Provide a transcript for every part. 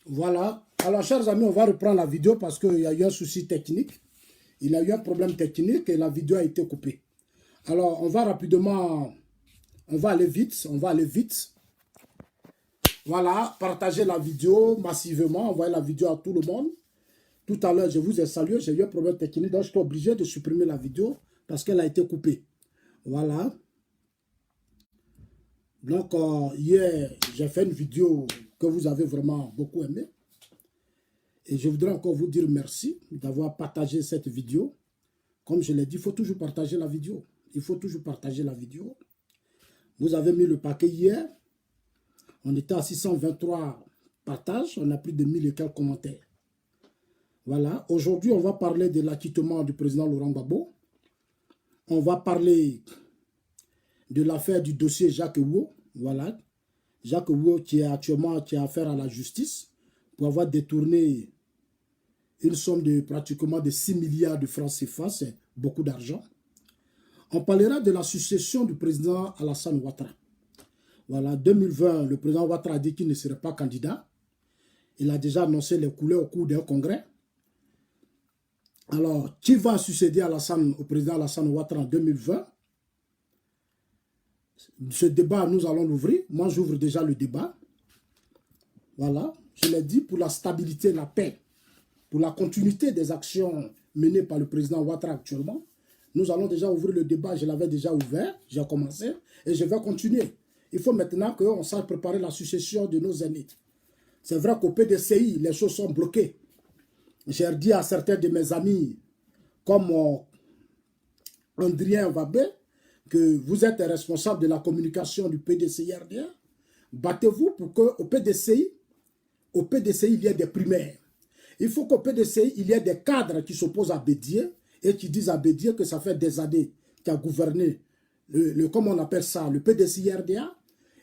Voilà. Alors, chers amis, on va reprendre la vidéo parce qu'il y a eu un souci technique. Il a eu un problème technique et la vidéo a été coupée. Alors, on va rapidement, on va aller vite. Voilà, partagez la vidéo massivement, envoyez la vidéo à tout le monde. Tout à l'heure, je vous ai salué, j'ai eu un problème technique, donc je suis obligé de supprimer la vidéo parce qu'elle a été coupée. Voilà. Donc, hier, j'ai fait une vidéo que vous avez vraiment beaucoup aimée. Et je voudrais encore vous dire merci d'avoir partagé cette vidéo. Comme je l'ai dit, il faut toujours partager la vidéo. Il faut toujours partager la vidéo. Vous avez mis le paquet hier. On était à 623 partages. On a plus de 1000 et quelques commentaires. Voilà. Aujourd'hui, on va parler de l'acquittement du président Laurent Gbagbo. On va parler de l'affaire du dossier Jacques Ewo. Voilà. Jacques Ewo qui est actuellement qui a affaire à la justice pour avoir détourné une somme de pratiquement de 6 milliards de francs CFA, c'est beaucoup d'argent. On parlera de la succession du président Alassane Ouattara. Voilà, 2020, le président Ouattara a dit qu'il ne serait pas candidat. Il a déjà annoncé les couleurs au cours d'un congrès. Alors, qui va succéder au président Alassane Ouattara en 2020? Ce débat, nous allons l'ouvrir. Moi, j'ouvre déjà le débat. Voilà, je l'ai dit, pour la stabilité, la paix, pour la continuité des actions menées par le président Ouattara actuellement. Nous allons déjà ouvrir le débat, je l'avais déjà ouvert, j'ai commencé et je vais continuer. Il faut maintenant qu'on sache préparer la succession de nos aînés. C'est vrai qu'au PDCI, les choses sont bloquées. J'ai dit à certains de mes amis, comme Andrien Wabé, que vous êtes responsable de la communication du PDCI-RDA. Battez-vous pour qu'au PDCI, il y ait des primaires. Il faut qu'au PDCI, il y ait des cadres qui s'opposent à Bédier et qui disent à Bédier que ça fait des années qu'il a gouverné, comment on appelle ça, le PDCI-RDA.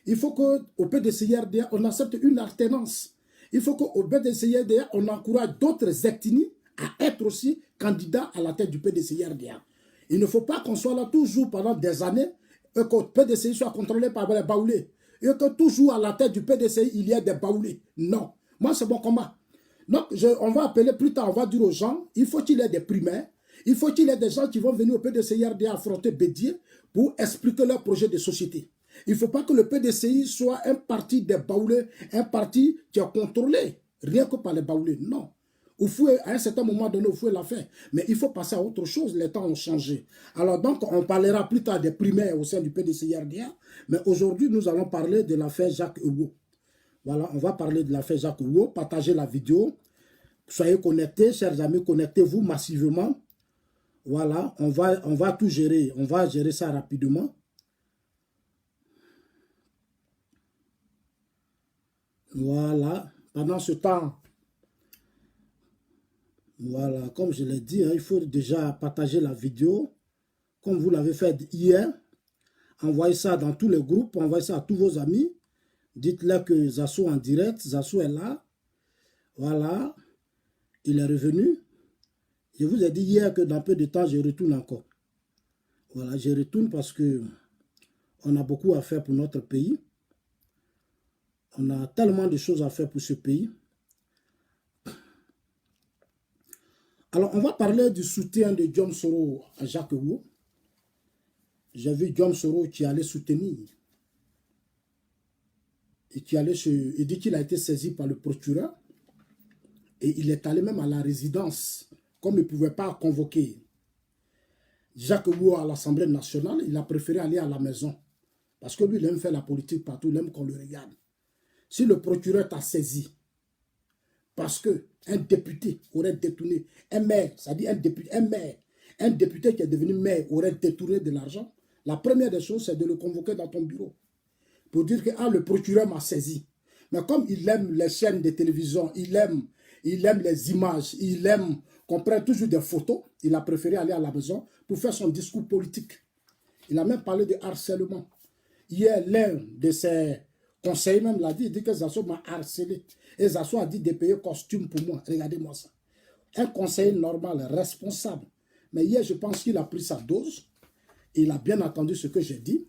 Il faut qu'au PDCI-RDA, on accepte une alternance. Il faut qu'au PDCI-RDA, on encourage d'autres ethnies à être aussi candidats à la tête du PDCI-RDA. Il ne faut pas qu'on soit là toujours pendant des années et que le PDCI soit contrôlé par les baoulés. Et que toujours à la tête du PDCI, il y ait des baoulés. Non. Moi, c'est mon combat. Donc, on va appeler plus tard, on va dire aux gens, il faut qu'il y ait des primaires, il faut qu'il y ait des gens qui vont venir au PDCI-RDA affronter Bédier pour expliquer leur projet de société. Il ne faut pas que le PDCI soit un parti des baoulés, un parti qui est contrôlé, rien que par les baoulés. Non. À un certain moment donné, il faut la faire. Mais il faut passer à autre chose, les temps ont changé. Alors donc, on parlera plus tard des primaires au sein du PDCI-RDA, mais aujourd'hui, nous allons parler de l'affaire Jacques Ewo. Voilà, on va parler de l'affaire Jacques Ewo, partagez la vidéo. Soyez connectés, chers amis, connectez-vous massivement. Voilà, on va tout gérer. On va gérer ça rapidement. Voilà, pendant ce temps, voilà, comme je l'ai dit, il faut déjà partager la vidéo, comme vous l'avez fait hier. Envoyez ça dans tous les groupes, envoyez ça à tous vos amis. Dites-leur que Zasso en direct, Zasso est là. Voilà, il est revenu. Je vous ai dit hier que dans peu de temps, je retourne encore. Voilà, je retourne parce que on a beaucoup à faire pour notre pays. On a tellement de choses à faire pour ce pays. Alors, on va parler du soutien de Diom Soro à Jacques Ewo. J'ai vu Diom Soro qui allait soutenir. Et il dit qu'il a été saisi par le procureur. Et il est allé même à la résidence. Comme il ne pouvait pas convoquer Jacques Ewo à l'Assemblée nationale, il a préféré aller à la maison. Parce que lui, il aime faire la politique partout, il aime qu'on le regarde. Si le procureur t'a saisi, parce qu'un député aurait détourné, un maire, c'est-à-dire un député qui est devenu maire aurait détourné de l'argent, la première des choses, c'est de le convoquer dans ton bureau. Pour dire que le procureur m'a saisi. Mais comme il aime les chaînes de télévision, il aime les images, il aime qu'on prenne toujours des photos, il a préféré aller à la maison pour faire son discours politique. Il a même parlé de harcèlement. Hier, l'un de ses conseillers même l'a dit, il dit que Zasso m'a harcelé. Et Zasso a dit de payer costume pour moi. Regardez-moi ça. Un conseiller normal, responsable. Mais hier, je pense qu'il a pris sa dose. Il a bien entendu ce que j'ai dit.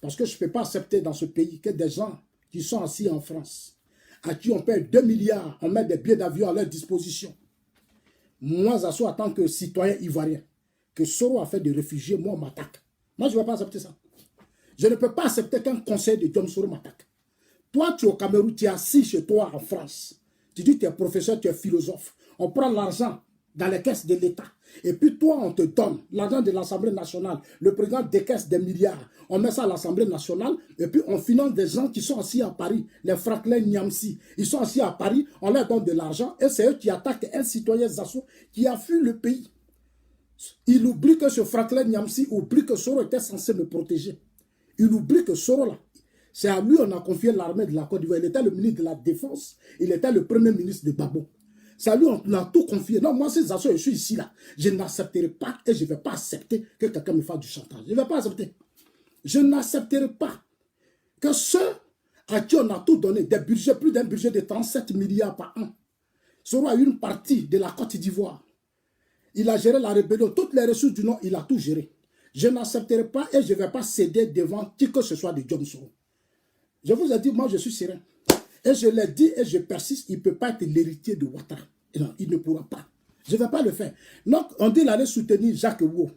Parce que je ne peux pas accepter dans ce pays que des gens qui sont assis en France, à qui on paie 2 milliards, on met des billets d'avion à leur disposition. Moi, Zasso, en tant que citoyen ivoirien, que Soro a fait des réfugiés, moi, on m'attaque. Moi, je ne vais pas accepter ça. Je ne peux pas accepter qu'un conseil de Diom Soro m'attaque. Toi, tu es au Cameroun, tu es assis chez toi en France. Tu dis que tu es professeur, tu es philosophe. On prend l'argent dans les caisses de l'État. Et puis toi, on te donne l'argent de l'Assemblée nationale. Le président décaisse des milliards. On met ça à l'Assemblée nationale. Et puis on finance des gens qui sont assis à Paris. Les Franklin Niamsi. Ils sont assis à Paris. On leur donne de l'argent. Et c'est eux qui attaquent un citoyen Zasso qui a fui le pays. Il oublie que ce Franklin Niamsi oublie que Soro était censé me protéger. Il oublie que Soro là, c'est à lui qu'on a confié l'armée de la Côte d'Ivoire. Il était le ministre de la Défense. Il était le premier ministre de Babo. C'est à lui qu'on a tout confié. Non, moi, c'est Zasso, je suis ici là. Je n'accepterai pas et je ne vais pas accepter que quelqu'un me fasse du chantage. Je ne vais pas accepter. Je n'accepterai pas que ceux à qui on a tout donné, des budgets, plus d'un budget de 37 milliards par an, Soro a eu une partie de la Côte d'Ivoire. Il a géré la rébellion. Toutes les ressources du Nord, il a tout géré. Je n'accepterai pas et je ne vais pas céder devant qui que ce soit de Diom Soro. Je vous ai dit, moi, je suis serein. Et je l'ai dit et je persiste, il ne peut pas être l'héritier de Ouattara. Non, il ne pourra pas. Je ne vais pas le faire. Donc, on dit d'aller soutenir Jacques Ouo.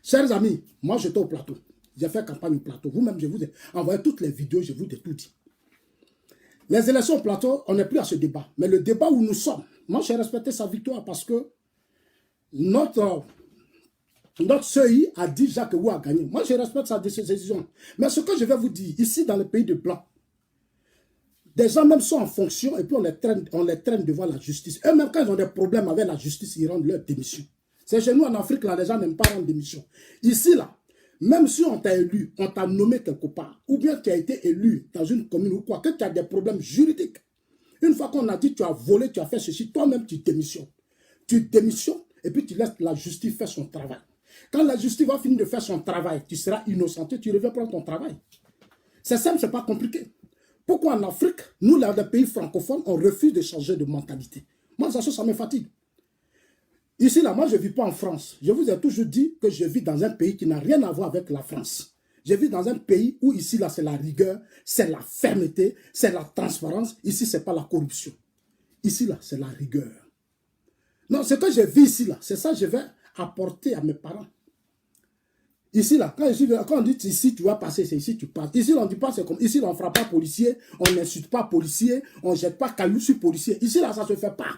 Chers amis, moi, j'étais au plateau. J'ai fait campagne au plateau. Vous-même, je vous ai envoyé toutes les vidéos, je vous ai tout dit. Les élections au plateau, on n'est plus à ce débat. Mais le débat où nous sommes, moi, j'ai respecté sa victoire parce que notre CEI a dit Jacques Ouo a gagné. Moi, je respecte sa décision. Mais ce que je vais vous dire, ici, dans le pays de Blanc, des gens même sont en fonction et puis on les traîne devant la justice. Eux-mêmes, quand ils ont des problèmes avec la justice, ils rendent leur démission. C'est chez nous en Afrique, là, les gens n'aiment pas rendre démission. Ici, là, même si on t'a élu, on t'a nommé quelque part, ou bien tu as été élu dans une commune ou quoi, que tu as des problèmes juridiques. Une fois qu'on a dit tu as volé, tu as fait ceci, toi-même tu démissionnes. Tu démissionnes et puis tu laisses la justice faire son travail. Quand la justice va finir de faire son travail, tu seras innocenté, tu reviens prendre ton travail. C'est simple, c'est pas compliqué. Pourquoi en Afrique, nous, dans les pays francophones, on refuse de changer de mentalité? Moi, ça me fatigue. Ici, là, moi, je ne vis pas en France. Je vous ai toujours dit que je vis dans un pays qui n'a rien à voir avec la France. Je vis dans un pays où ici, là, c'est la rigueur, c'est la fermeté, c'est la transparence. Ici, ce n'est pas la corruption. Ici, là, c'est la rigueur. Non, ce que je vis ici, là, c'est ça que je vais apporter à mes parents. Ici, là, quand on dit ici, tu vas passer, c'est ici, tu passes. Ici, on ne dit pas, c'est comme ici, on ne frappe pas policier, on n'insulte pas policier, on ne jette pas cailloux sur policier. Ici, là, ça ne se fait pas.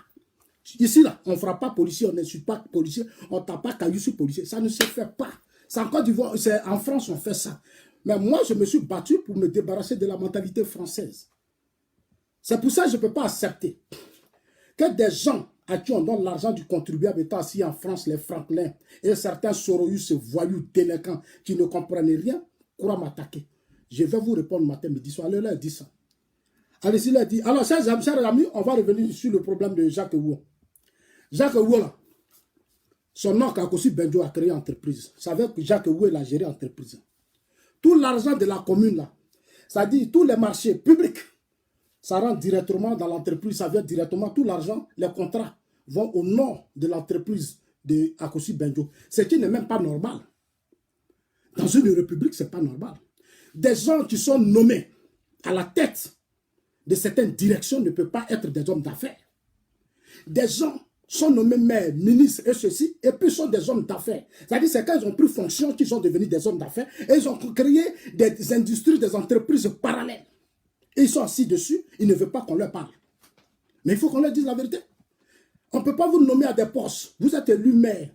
Ici, là, on ne frappe pas policier, on n'insulte pas policier, on ne tape pas cailloux sur policier. Ça ne se fait pas. C'est en Côte d'Ivoire, en France, on fait ça. Mais moi, je me suis battu pour me débarrasser de la mentalité française. C'est pour ça que je ne peux pas accepter que des gens à qui on donne l'argent du contribuable étant assis en France, les Franklin, et certains Soroyus, voyous, délinquants, qui ne comprennent rien, croient m'attaquer. Je vais vous répondre matin, midi, soir. Allez, là, dit ça. Allez-y, là, dit. Alors, chers amis, on va revenir sur le problème de Jacques Ouo. Jacques Ouo, là, son nom, Kakosi Benjo, a créé entreprise. Vous savez que Jacques Ouo, il a géré entreprise. Tout l'argent de la commune, là, c'est-à-dire tous les marchés publics, ça rentre directement dans l'entreprise, ça vient directement, tout l'argent, les contrats vont au nom de l'entreprise de Akosi Benjo. Ce qui n'est même pas normal. Dans une république, ce n'est pas normal. Des gens qui sont nommés à la tête de certaines directions ne peuvent pas être des hommes d'affaires. Des gens sont nommés maires, ministres et ceci, et puis sont des hommes d'affaires. C'est-à-dire c'est quand ils ont pris fonction qu'ils sont devenus des hommes d'affaires et ils ont créé des industries, des entreprises parallèles. Et ils sont assis dessus, ils ne veulent pas qu'on leur parle. Mais il faut qu'on leur dise la vérité. On ne peut pas vous nommer à des postes. Vous êtes élu maire.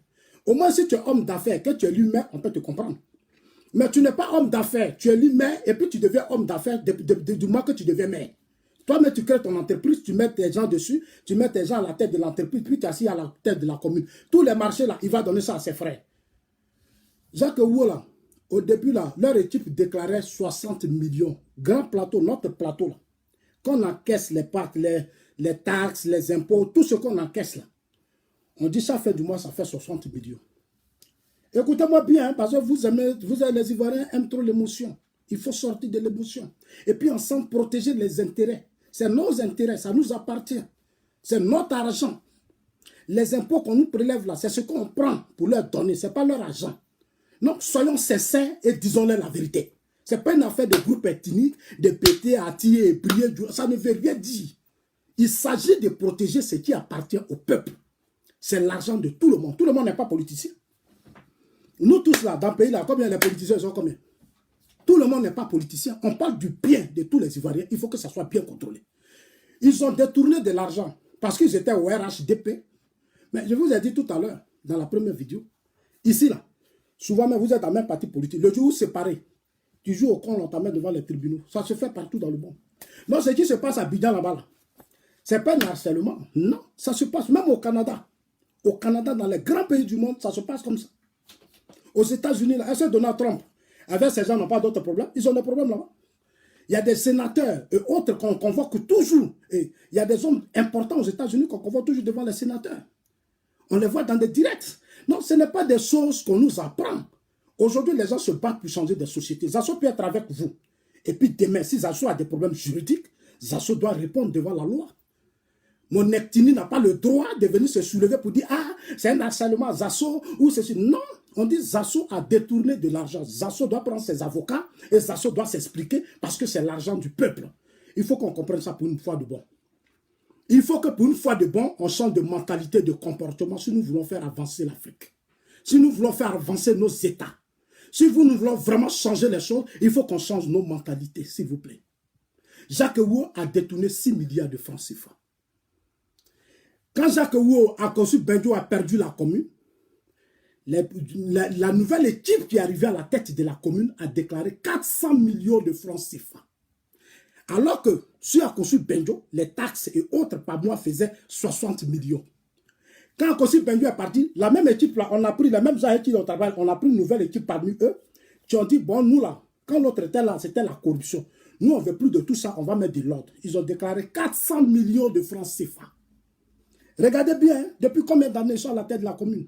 Au moins, si tu es homme d'affaires, que tu es élu maire, on peut te comprendre. Mais tu n'es pas homme d'affaires. Tu es élu maire et puis tu deviens homme d'affaires du mois que tu deviens maire. Toi-même, tu crées ton entreprise, tu mets tes gens dessus, tu mets tes gens à la tête de l'entreprise, puis tu es assis à la tête de la commune. Tous les marchés, là, il va donner ça à ses frères. Jacques Ouo, là, au début, là, leur équipe déclarait 60 millions. Grand plateau, notre plateau, là. Qu'on encaisse les parts, les taxes, les impôts, tout ce qu'on encaisse, là. On dit ça fait du mois, ça fait 60 millions. Écoutez-moi bien, hein, parce que vous les Ivoiriens aiment trop l'émotion. Il faut sortir de l'émotion. Et puis ensemble, protéger les intérêts. C'est nos intérêts, ça nous appartient. C'est notre argent. Les impôts qu'on nous prélève là, c'est ce qu'on prend pour leur donner, ce n'est pas leur argent. Donc, soyons sincères et disons-leur la vérité. Ce n'est pas une affaire de groupe ethnique, de péter, attirer et prier. Ça ne veut rien dire. Il s'agit de protéger ce qui appartient au peuple. C'est l'argent de tout le monde. Tout le monde n'est pas politicien. Nous tous là, dans le pays là, combien les politiciens sont combien? Tout le monde n'est pas politicien. On parle du bien de tous les Ivoiriens. Il faut que ça soit bien contrôlé. Ils ont détourné de l'argent parce qu'ils étaient au RHDP. Mais je vous ai dit tout à l'heure, dans la première vidéo, ici là, souvent même vous êtes dans le même parti politique. Le jour où c'est pareil, tu joues au con, on t'amène devant les tribunaux. Ça se fait partout dans le monde. Donc ce qui se passe à Abidjan là-bas, là, c'est pas un harcèlement. Non, ça se passe même au Canada. Au Canada, dans les grands pays du monde, ça se passe comme ça. Aux États-Unis, est-ce que Donald Trump, avec ces gens, n'ont pas d'autres problèmes? Ils ont des problèmes là-bas. Il y a des sénateurs et autres qu'on convoque toujours. Et il y a des hommes importants aux États-Unis qu'on convoque toujours devant les sénateurs. On les voit dans des directs. Non, ce n'est pas des choses qu'on nous apprend. Aujourd'hui, les gens se battent pour changer des sociétés. Zasso peut être avec vous. Et puis demain, si Zasso a des problèmes juridiques, Zasso doit répondre devant la loi. Mon Nectini n'a pas le droit de venir se soulever pour dire « Ah, c'est un harcèlement Zasso ou ceci. » Non, on dit Zasso a détourné de l'argent. Zasso doit prendre ses avocats et Zasso doit s'expliquer parce que c'est l'argent du peuple. Il faut qu'on comprenne ça pour une fois de bon. Il faut que pour une fois de bon, on change de mentalité, de comportement si nous voulons faire avancer l'Afrique. Si nous voulons faire avancer nos États. Si nous voulons vraiment changer les choses, il faut qu'on change nos mentalités, s'il vous plaît. Jacques Woua a détourné 6 milliards de francs CFA. Quand Jacques Woua a conçu Benjo a perdu la commune, la nouvelle équipe qui est arrivée à la tête de la commune a déclaré 400 millions de francs CFA. Alors que sur Akosu Benjo, les taxes et autres par mois faisaient 60 millions. Quand Akosu Benjo est parti, la même équipe là, on a pris les mêmes gens qui ont travaillé, on a pris une nouvelle équipe parmi eux, qui ont dit, bon, nous là, quand l'autre était là, c'était la corruption. Nous, on ne veut plus de tout ça, on va mettre de l'ordre. Ils ont déclaré 400 millions de francs CFA. Regardez bien, hein, depuis combien d'années ils sont à la tête de la commune.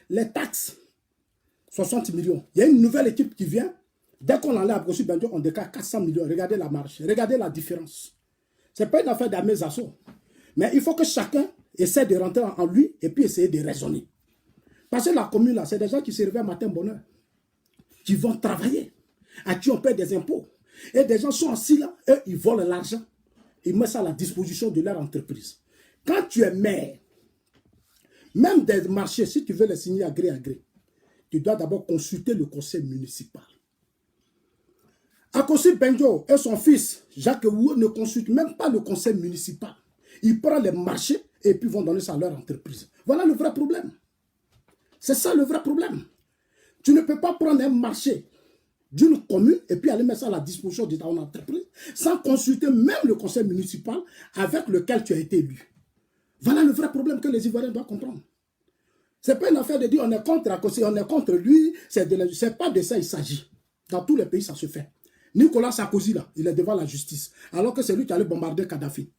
Les taxes, 60 millions. Il y a une nouvelle équipe qui vient. Dès qu'on enlève Akosu Benjo, on déclare 400 millions. Regardez la marche. Regardez la différence. Ce n'est pas une affaire d'armée Zasso. Mais il faut que chacun essaie de rentrer en lui et puis essayer de raisonner. Parce que la commune, là, c'est des gens qui se réveillent matin bonheur. Qui vont travailler. À qui on paie des impôts. Et des gens sont assis là. Eux, ils volent l'argent. Ils mettent ça à la disposition de leur entreprise. Quand tu es maire, même des marchés, si tu veux les signer à gré, tu dois d'abord consulter le conseil municipal. Akosu Benjo et son fils, Jacques Woua, ne consultent même pas le conseil municipal. Ils prennent les marchés et puis vont donner ça à leur entreprise. Voilà le vrai problème. C'est ça le vrai problème. Tu ne peux pas prendre un marché d'une commune et puis aller mettre ça à la disposition de ton entreprise sans consulter même le conseil municipal avec lequel tu as été élu. Voilà le vrai problème que les Ivoiriens doivent comprendre. Ce n'est pas une affaire de dire on est contre Akosu, on est contre lui, c'est pas de ça il s'agit. Dans tous les pays, ça se fait. Nicolas Sarkozy, là, il est devant la justice. Alors que c'est lui qui allait bombarder Kadhafi.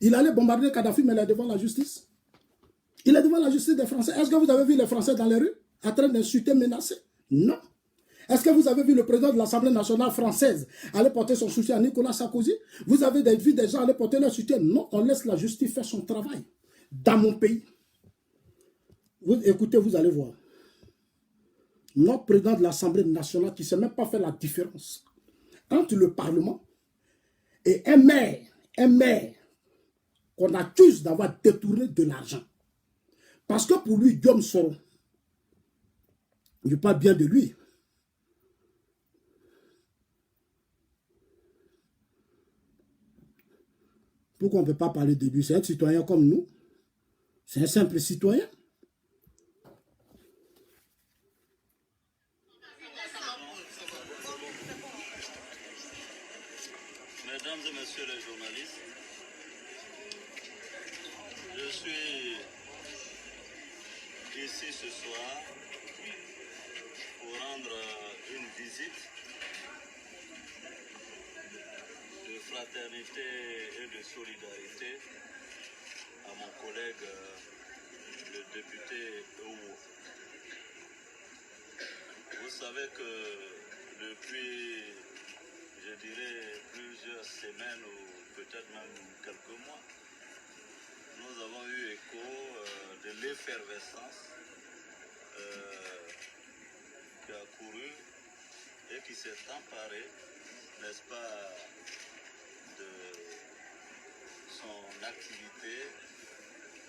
Il allait bombarder Kadhafi, mais il est devant la justice. Il est devant la justice des Français. Est-ce que vous avez vu les Français dans les rues, en train d'insulter, menacer? Non. Est-ce que vous avez vu le président de l'Assemblée nationale française aller porter son soutien à Nicolas Sarkozy? Vous avez vu des gens aller porter leur soutien? Non, on laisse la justice faire son travail. Dans mon pays. Écoutez, vous allez voir. Notre président de l'Assemblée nationale qui ne sait même pas faire la différence entre le Parlement et un maire qu'on accuse d'avoir détourné de l'argent. Parce que pour lui, Guillaume Soro, il ne parle bien de lui. Pourquoi on ne peut pas parler de lui? C'est un citoyen comme nous. C'est un simple citoyen. Mesdames et messieurs les journalistes, je suis ici ce soir pour rendre une visite de fraternité et de solidarité à mon collègue, le député Ouo. Vous savez que depuis, je dirais, plusieurs semaines ou peut-être même quelques mois, nous avons eu écho de l'effervescence qui a couru et qui s'est emparée, n'est-ce pas, de son activité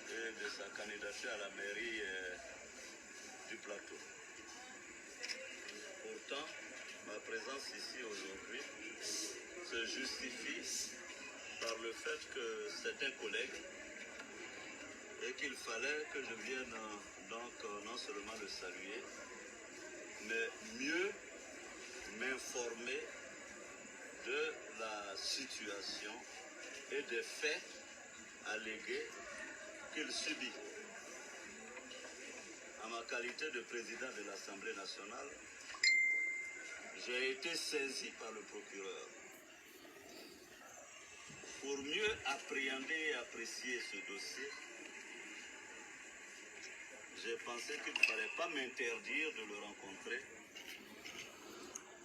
et de sa candidature à la mairie du plateau. Pourtant, ma présence ici aujourd'hui se justifie par le fait que c'est un collègue et qu'il fallait que je vienne donc non seulement le saluer, mais mieux m'informer de la situation et des faits allégués qu'il subit. En ma qualité de président de l'Assemblée nationale, j'ai été saisi par le procureur pour mieux appréhender et apprécier ce dossier. J'ai pensé qu'il ne fallait pas m'interdire de le rencontrer.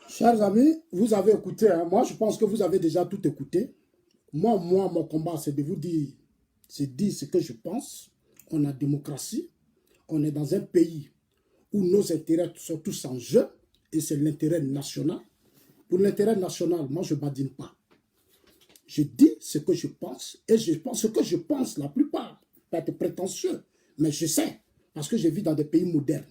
Chers amis, vous avez écouté, hein? Moi je pense que vous avez déjà tout écouté. Moi, mon combat, c'est de vous dire, c'est dire ce que je pense. On a démocratie, on est dans un pays où nos intérêts sont tous en jeu, et c'est l'intérêt national. Pour l'intérêt national, moi je ne badine pas. Je dis ce que je pense, et je pense ce que je pense, la plupart, pas être prétentieux, mais je sais, parce que je vis dans des pays modernes,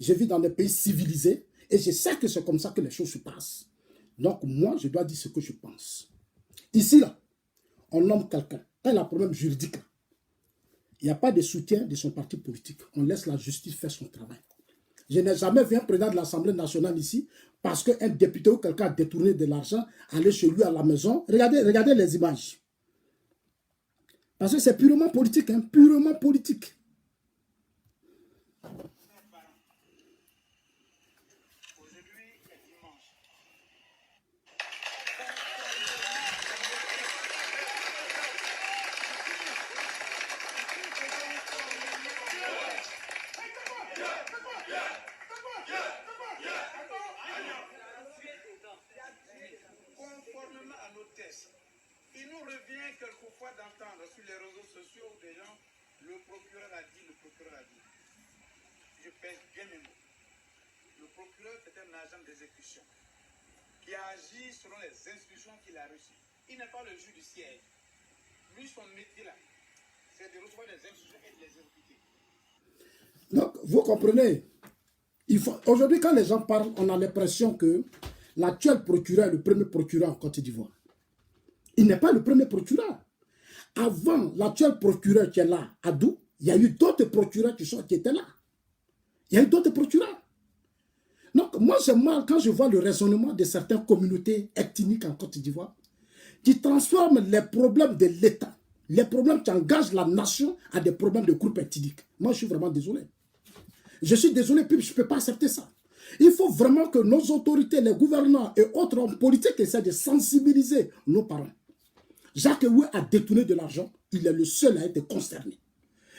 je vis dans des pays civilisés, et je sais que c'est comme ça que les choses se passent. Donc moi, je dois dire ce que je pense. Ici, là, on nomme quelqu'un, quand il a un problème juridique, il n'y a pas de soutien de son parti politique. On laisse la justice faire son travail. Je n'ai jamais vu un président de l'Assemblée nationale ici parce qu'un député ou quelqu'un a détourné de l'argent, aller chez lui à la maison. Regardez les images. Parce que c'est purement politique, hein, purement politique. Conformément à nos tests, il nous revient quelquefois d'entendre sur les réseaux sociaux des gens, le procureur a dit, le procureur a dit. Je pèse bien mes mots. Le procureur est un agent d'exécution qui agit selon les instructions qu'il a reçues. Il n'est pas le juge du siège. Lui, son métier là, c'est de recevoir les instructions et de les exécuter. Donc, vous comprenez, aujourd'hui, quand les gens parlent, on a l'impression que l'actuel procureur est le premier procureur en Côte d'Ivoire. Il n'est pas le premier procureur. Avant l'actuel procureur qui est là, Adou, il y a eu d'autres procureurs qui étaient là. Il y a eu d'autres procureurs. Donc, moi, j'ai mal quand je vois le raisonnement de certaines communautés ethniques en Côte d'Ivoire qui transforment les problèmes de l'État, les problèmes qui engagent la nation, à des problèmes de groupes ethniques. Moi, je suis vraiment désolé. Je suis désolé, puis je ne peux pas accepter ça. Il faut vraiment que nos autorités, les gouvernants et autres hommes politiques essaient de sensibiliser nos parents. Jacques Ewe a détourné de l'argent. Il est le seul à être concerné.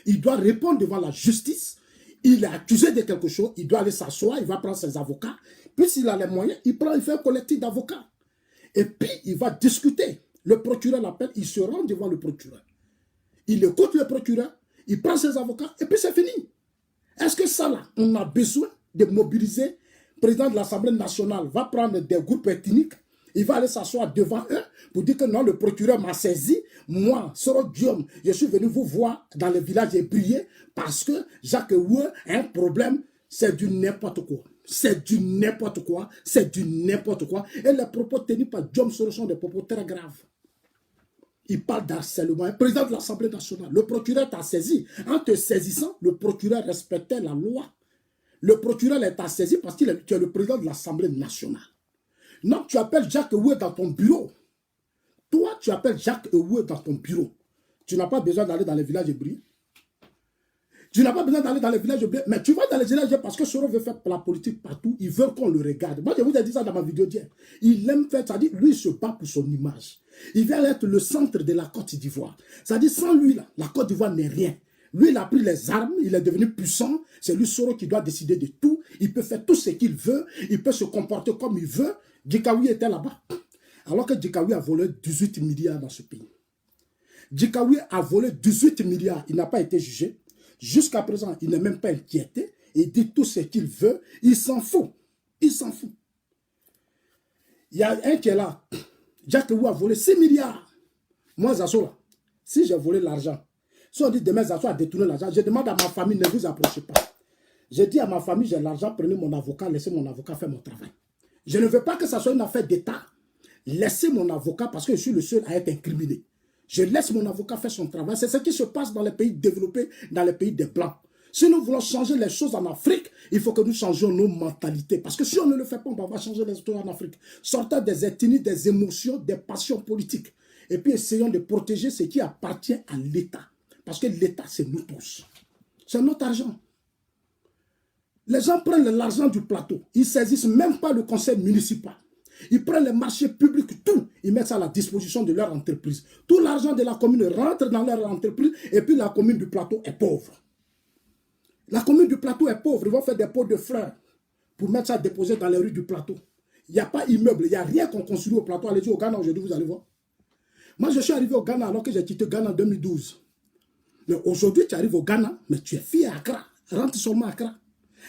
Il doit répondre devant la justice. Il est accusé de quelque chose. Il doit aller s'asseoir. Il va prendre ses avocats. Puis s'il a les moyens, il fait un collectif d'avocats. Et puis il va discuter. Le procureur l'appelle. Il se rend devant le procureur. Il écoute le procureur. Il prend ses avocats. Et puis c'est fini. Est-ce que ça là, on a besoin de mobiliser? Le président de l'Assemblée nationale va prendre des groupes ethniques. Il va aller s'asseoir devant eux pour dire que non, le procureur m'a saisi. Moi, Soro Guillaume, je suis venu vous voir dans le village et prier parce que Jacques Ewe a un problème. C'est du n'importe quoi. C'est du n'importe quoi. C'est du n'importe quoi. Et les propos tenus par Guillaume Soro sont des propos très graves. Il parle d'harcèlement. Le président de l'Assemblée nationale, le procureur t'a saisi. En te saisissant, le procureur respectait la loi. Le procureur t'a saisi parce qu'il est le président de l'Assemblée nationale. Donc, tu appelles Jacques Ewe dans ton bureau. Toi, tu appelles Jacques Ewe dans ton bureau. Tu n'as pas besoin d'aller dans les villages hébreux. Tu n'as pas besoin d'aller dans les villages hébreux. Mais tu vas dans les villages parce que Soro veut faire la politique partout. Il veut qu'on le regarde. Moi, je vous ai dit ça dans ma vidéo d'hier. Il aime faire, ça dit, lui, il se bat pour son image. Il vient être le centre de la Côte d'Ivoire. Ça dit, sans lui, là, la Côte d'Ivoire n'est rien. Lui, il a pris les armes, il est devenu puissant. C'est lui, Soro, qui doit décider de tout. Il peut faire tout ce qu'il veut. Il peut se comporter comme il veut. Djikawi était là-bas. Alors que Djikawi a volé 18 milliards dans ce pays. Djikawi a volé 18 milliards. Il n'a pas été jugé. Jusqu'à présent, il n'est même pas inquiété. Il dit tout ce qu'il veut. Il s'en fout. Il s'en fout. Il y a un qui est là. Jacques Ewe a volé 6 milliards. Moi, Zazola, Si j'ai volé l'argent, si on dit demain, ça soit détourner l'argent, je demande à ma famille, ne vous approchez pas. Je dis à ma famille, j'ai l'argent, prenez mon avocat, laissez mon avocat faire mon travail. Je ne veux pas que ça soit une affaire d'État. Laissez mon avocat parce que je suis le seul à être incriminé. Je laisse mon avocat faire son travail. C'est ce qui se passe dans les pays développés, dans les pays des Blancs. Si nous voulons changer les choses en Afrique, il faut que nous changions nos mentalités. Parce que si on ne le fait pas, on va changer les choses en Afrique. Sortons des ethnies, des émotions, des passions politiques. Et puis essayons de protéger ce qui appartient à l'État. Parce que l'État, c'est nous tous. C'est notre argent. Les gens prennent l'argent du plateau. Ils ne saisissent même pas le conseil municipal. Ils prennent les marchés publics, tout. Ils mettent ça à la disposition de leur entreprise. Tout l'argent de la commune rentre dans leur entreprise et puis la commune du plateau est pauvre. La commune du plateau est pauvre. Ils vont faire des pots de fleurs pour mettre ça déposé dans les rues du plateau. Il n'y a pas immeuble, il n'y a rien qu'on construit au plateau. Allez-y au Ghana aujourd'hui, vous allez voir. Moi, je suis arrivé au Ghana alors que j'ai quitté Ghana en 2012. Mais aujourd'hui, tu arrives au Ghana, mais tu es fier à Accra. Rentre seulement à Accra.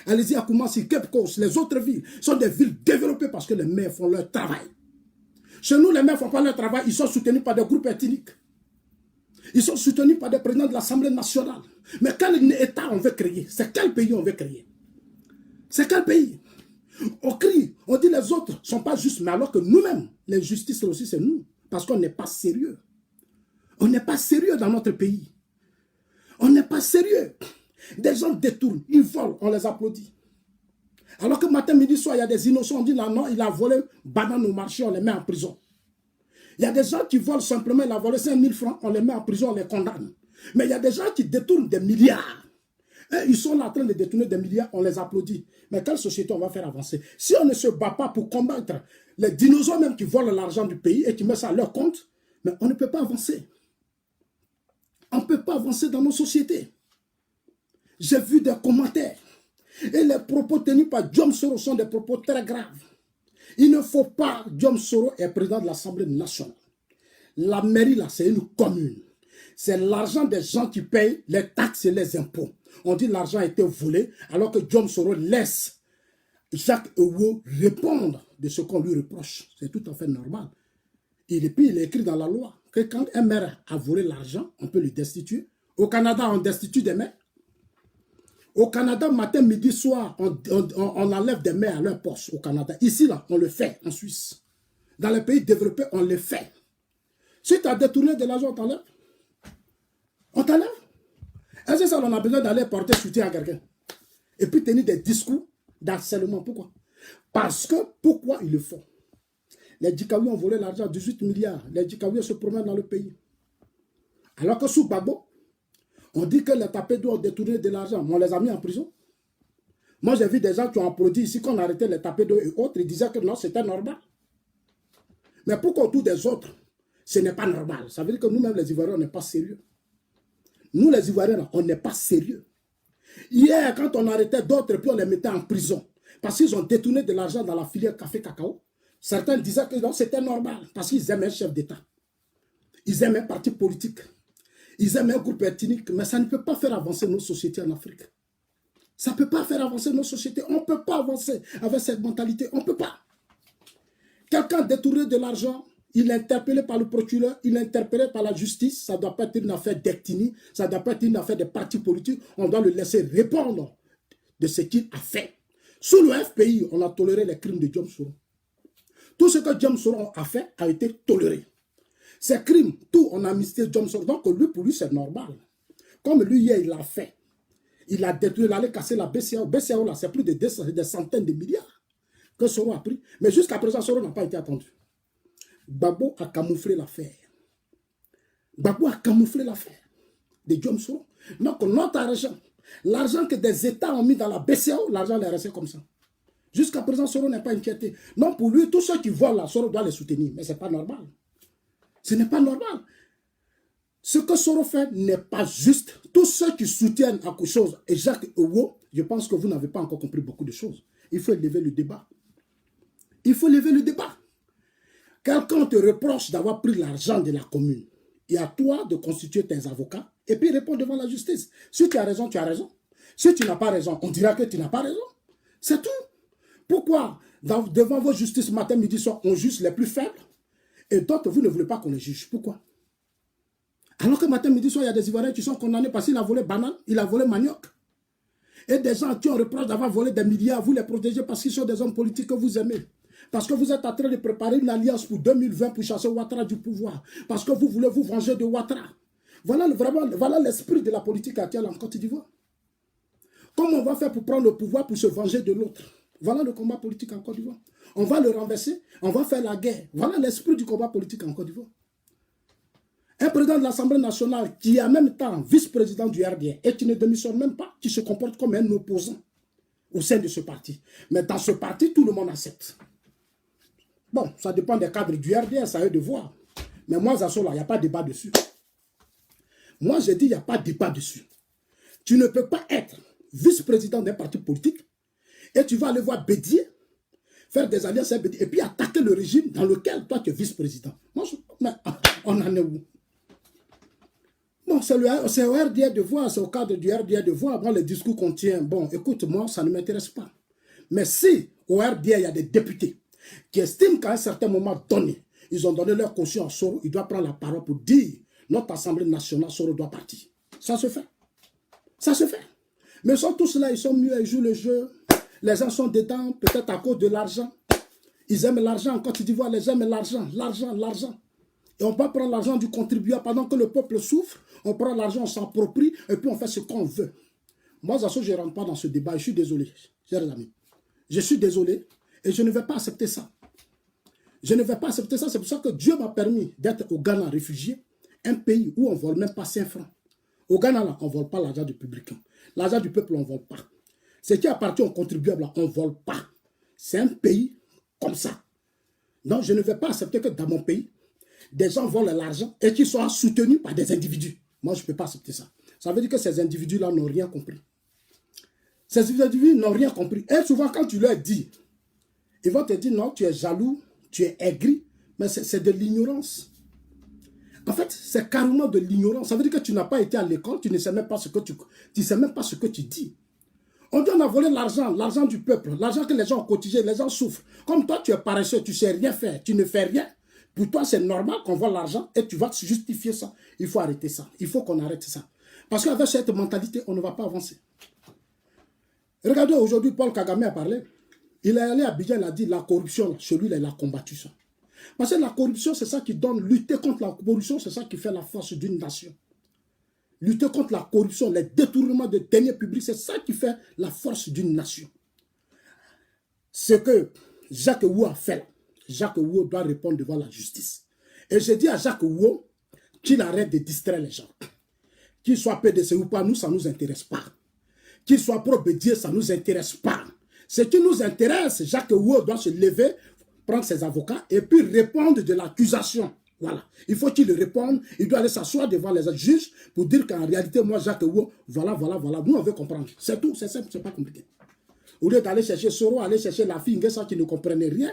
Allez-y à Koumassi, Cape Coast, les autres villes sont des villes développées parce que les maires font leur travail. Chez nous, les maires ne font pas leur travail, ils sont soutenus par des groupes ethniques. Ils sont soutenus par des présidents de l'Assemblée nationale. Mais quel État on veut créer? C'est quel pays on veut créer? C'est quel pays? On crie, on dit les autres ne sont pas justes, mais alors que nous-mêmes, l'injustice aussi c'est nous. Parce qu'on n'est pas sérieux. On n'est pas sérieux dans notre pays. On n'est pas sérieux. Des gens détournent, ils volent, on les applaudit. Alors que matin, midi, soir, il y a des innocents, on dit là, non, il a volé banane au marché, on les met en prison. Il y a des gens qui volent simplement, il a volé 5 000 francs, on les met en prison, on les condamne. Mais il y a des gens qui détournent des milliards. Et ils sont là en train de détourner des milliards, on les applaudit. Mais quelle société on va faire avancer? Si on ne se bat pas pour combattre les dinosaures même qui volent l'argent du pays et qui mettent ça à leur compte, mais on ne peut pas avancer. On ne peut pas avancer dans nos sociétés. J'ai vu des commentaires. Et les propos tenus par Diom Soro sont des propos très graves. Il ne faut pas, Diom Soro est président de l'Assemblée nationale. La mairie là, c'est une commune. C'est l'argent des gens qui payent les taxes et les impôts. On dit l'argent a été volé, alors que Diom Soro laisse Jacques Ewo répondre de ce qu'on lui reproche. C'est tout à fait normal. Et puis il est écrit dans la loi que quand un maire a volé l'argent, on peut le destituer. Au Canada, on destitue des maires. Au Canada, matin, midi, soir, on enlève des maires à leur poste au Canada. Ici, là, on le fait en Suisse. Dans les pays développés, on le fait. Si tu as détourné de l'argent, on t'enlève. On t'enlève. Est-ce que ça, on a besoin d'aller porter soutien à quelqu'un? Et puis tenir des discours d'harcèlement. Pourquoi? Parce que, pourquoi ils le font? Les Djikaouis ont volé l'argent, 18 milliards. Les Djikaouis se promènent dans le pays. Alors que sous Gbagbo, on dit que les tapés d'eau ont détourné de l'argent. On les a mis en prison. Moi, j'ai vu des gens qui ont applaudi ici qu'on arrêtait les tapés d'eau et autres. Ils disaient que non, c'était normal. Mais pourquoi autour des autres, ce n'est pas normal? Ça veut dire que nous-mêmes, les Ivoiriens, on n'est pas sérieux. Nous, les Ivoiriens, on n'est pas sérieux. Hier, quand on arrêtait d'autres, puis on les mettait en prison, parce qu'ils ont détourné de l'argent dans la filière café-cacao, certains disaient que non, c'était normal, parce qu'ils aimaient un chef d'État. Ils aimaient un parti politique. Ils aiment un groupe ethnique, mais ça ne peut pas faire avancer nos sociétés en Afrique. Ça ne peut pas faire avancer nos sociétés. On ne peut pas avancer avec cette mentalité. On ne peut pas. Quelqu'un détourné de l'argent, il est interpellé par le procureur, il est interpellé par la justice. Ça ne doit pas être une affaire d'ethnie, ça ne doit pas être une affaire de parti politique. On doit le laisser répondre de ce qu'il a fait. Sous le FPI, on a toléré les crimes de Diom Soro. Tout ce que Diom Soro a fait a été toléré. Ces crimes, tout, on a amnistié Diom Soro. Donc, lui, pour lui, c'est normal. Comme lui, hier, il l'a fait. Il a détruit, il allait casser la BCAO. BCAO, là, c'est plus de des centaines de milliards que Soro a pris. Mais jusqu'à présent, Soro n'a pas été attendu. Gbagbo a camouflé l'affaire. Gbagbo a camouflé l'affaire de Diom Soro. Donc, notre argent, l'argent que des États ont mis dans la BCAO, l'argent est resté comme ça. Jusqu'à présent, Soro n'est pas inquiété. Non, pour lui, tous ceux qui volent là, Soro doit les soutenir. Mais ce n'est pas normal. Ce n'est pas normal. Ce que Soro fait n'est pas juste. Tous ceux qui soutiennent à quelque chose, et Jacques Ewo, je pense que vous n'avez pas encore compris beaucoup de choses. Il faut lever le débat. Il faut lever le débat. Quelqu'un te reproche d'avoir pris l'argent de la commune. Il y a toi de constituer tes avocats et puis répondre devant la justice. Si tu as raison, tu as raison. Si tu n'as pas raison, on dira que tu n'as pas raison. C'est tout. Pourquoi devant vos justices matin, midi, soir, on juge les plus faibles? Et d'autres, vous ne voulez pas qu'on les juge. Pourquoi? Alors que matin, midi, soir, il y a des Ivoiriens qui sont condamnés parce qu'il a volé banane, il a volé manioc. Et des gens qui ont reproché d'avoir volé des milliards, vous les protégez parce qu'ils sont des hommes politiques que vous aimez. Parce que vous êtes en train de préparer une alliance pour 2020 pour chasser Ouattara du pouvoir. Parce que vous voulez vous venger de Ouattara. Voilà vraiment, voilà l'esprit de la politique actuelle en Côte d'Ivoire. Comment on va faire pour prendre le pouvoir pour se venger de l'autre? Voilà le combat politique en Côte d'Ivoire. On va le renverser, on va faire la guerre. Voilà l'esprit du combat politique en Côte d'Ivoire. Un président de l'Assemblée nationale qui est en même temps vice-président du RDR et qui ne démissionne même pas, qui se comporte comme un opposant au sein de ce parti. Mais dans ce parti, tout le monde accepte. Bon, ça dépend des cadres du RDR, ça a eu de voir. Mais moi, Zassola, il n'y a pas de débat dessus. Moi, j'ai dit, il n'y a pas de débat dessus. Tu ne peux pas être vice-président d'un parti politique et tu vas aller voir Bédier, faire des alliances avec Bédier, et puis attaquer le régime dans lequel toi, tu es vice-président. Mais on en est où? Bon, c'est au RDR de voir, c'est au cadre du RDR de voir. Bon, les discours qu'on tient, bon, écoute, moi, ça ne m'intéresse pas. Mais si au RDR, il y a des députés qui estiment qu'à un certain moment donné, ils ont donné leur caution à Soro, ils doivent prendre la parole pour dire notre Assemblée nationale, Soro doit partir. Ça se fait. Ça se fait. Mais ils sont tous là, ils sont mieux, ils jouent le jeu. Les gens sont dedans, peut-être à cause de l'argent. Ils aiment l'argent. En Côte d'Ivoire, les gens aiment l'argent, l'argent, l'argent. Et on va prendre l'argent du contribuable pendant que le peuple souffre. On prend l'argent, on s'approprie et puis on fait ce qu'on veut. Moi, Zasso, je ne rentre pas dans ce débat. Je suis désolé, chers amis. Je suis désolé et je ne vais pas accepter ça. Je ne vais pas accepter ça. C'est pour ça que Dieu m'a permis d'être au Ghana réfugié, un pays où on ne vole même pas 5 francs. Au Ghana, là, on ne vole pas l'argent du public. L'argent du peuple, on ne vole pas. Ce qui appartient aux contribuables, là, on ne vole pas. C'est un pays comme ça. Donc, je ne vais pas accepter que dans mon pays, des gens volent l'argent et qu'ils soient soutenus par des individus. Moi, je ne peux pas accepter ça. Ça veut dire que ces individus-là n'ont rien compris. Ces individus n'ont rien compris. Et souvent, quand tu leur dis, ils vont te dire, non, tu es jaloux, tu es aigri, mais c'est de l'ignorance. En fait, c'est carrément de l'ignorance. Ça veut dire que tu n'as pas été à l'école, tu ne sais même pas ce que tu sais même pas ce que tu dis. On dit on a volé l'argent du peuple, l'argent que les gens ont cotisé, les gens souffrent. Comme toi, tu es paresseux, tu ne sais rien faire, tu ne fais rien. Pour toi, c'est normal qu'on vole l'argent et tu vas te justifier ça. Il faut arrêter ça. Il faut qu'on arrête ça. Parce qu'avec cette mentalité, on ne va pas avancer. Regardez, aujourd'hui, Paul Kagame a parlé. Il est allé à Abidjan, il a dit la corruption, celui là, il a combattu ça. Parce que la corruption, c'est ça qui donne, lutter contre la corruption, c'est ça qui fait la force d'une nation. Lutter contre la corruption, les détournements de deniers publics, c'est ça qui fait la force d'une nation. Ce que Jacques Ouo a fait là, Jacques Ouo doit répondre devant la justice. Et je dis à Jacques Ouo qu'il arrête de distraire les gens. Qu'il soit PDC ou pas, nous, ça ne nous intéresse pas. Qu'il soit pro-Bédier, ça ne nous intéresse pas. Ce qui nous intéresse, Jacques Ouo doit se lever, prendre ses avocats et puis répondre de l'accusation. Voilà. Il faut qu'il réponde. Il doit aller s'asseoir devant les juges pour dire qu'en réalité, moi, Jacques Ouo, voilà. Nous, on veut comprendre. C'est tout. C'est simple, c'est pas compliqué. Au lieu d'aller chercher Soro, aller chercher la fille Nguessa qui ne comprenait rien.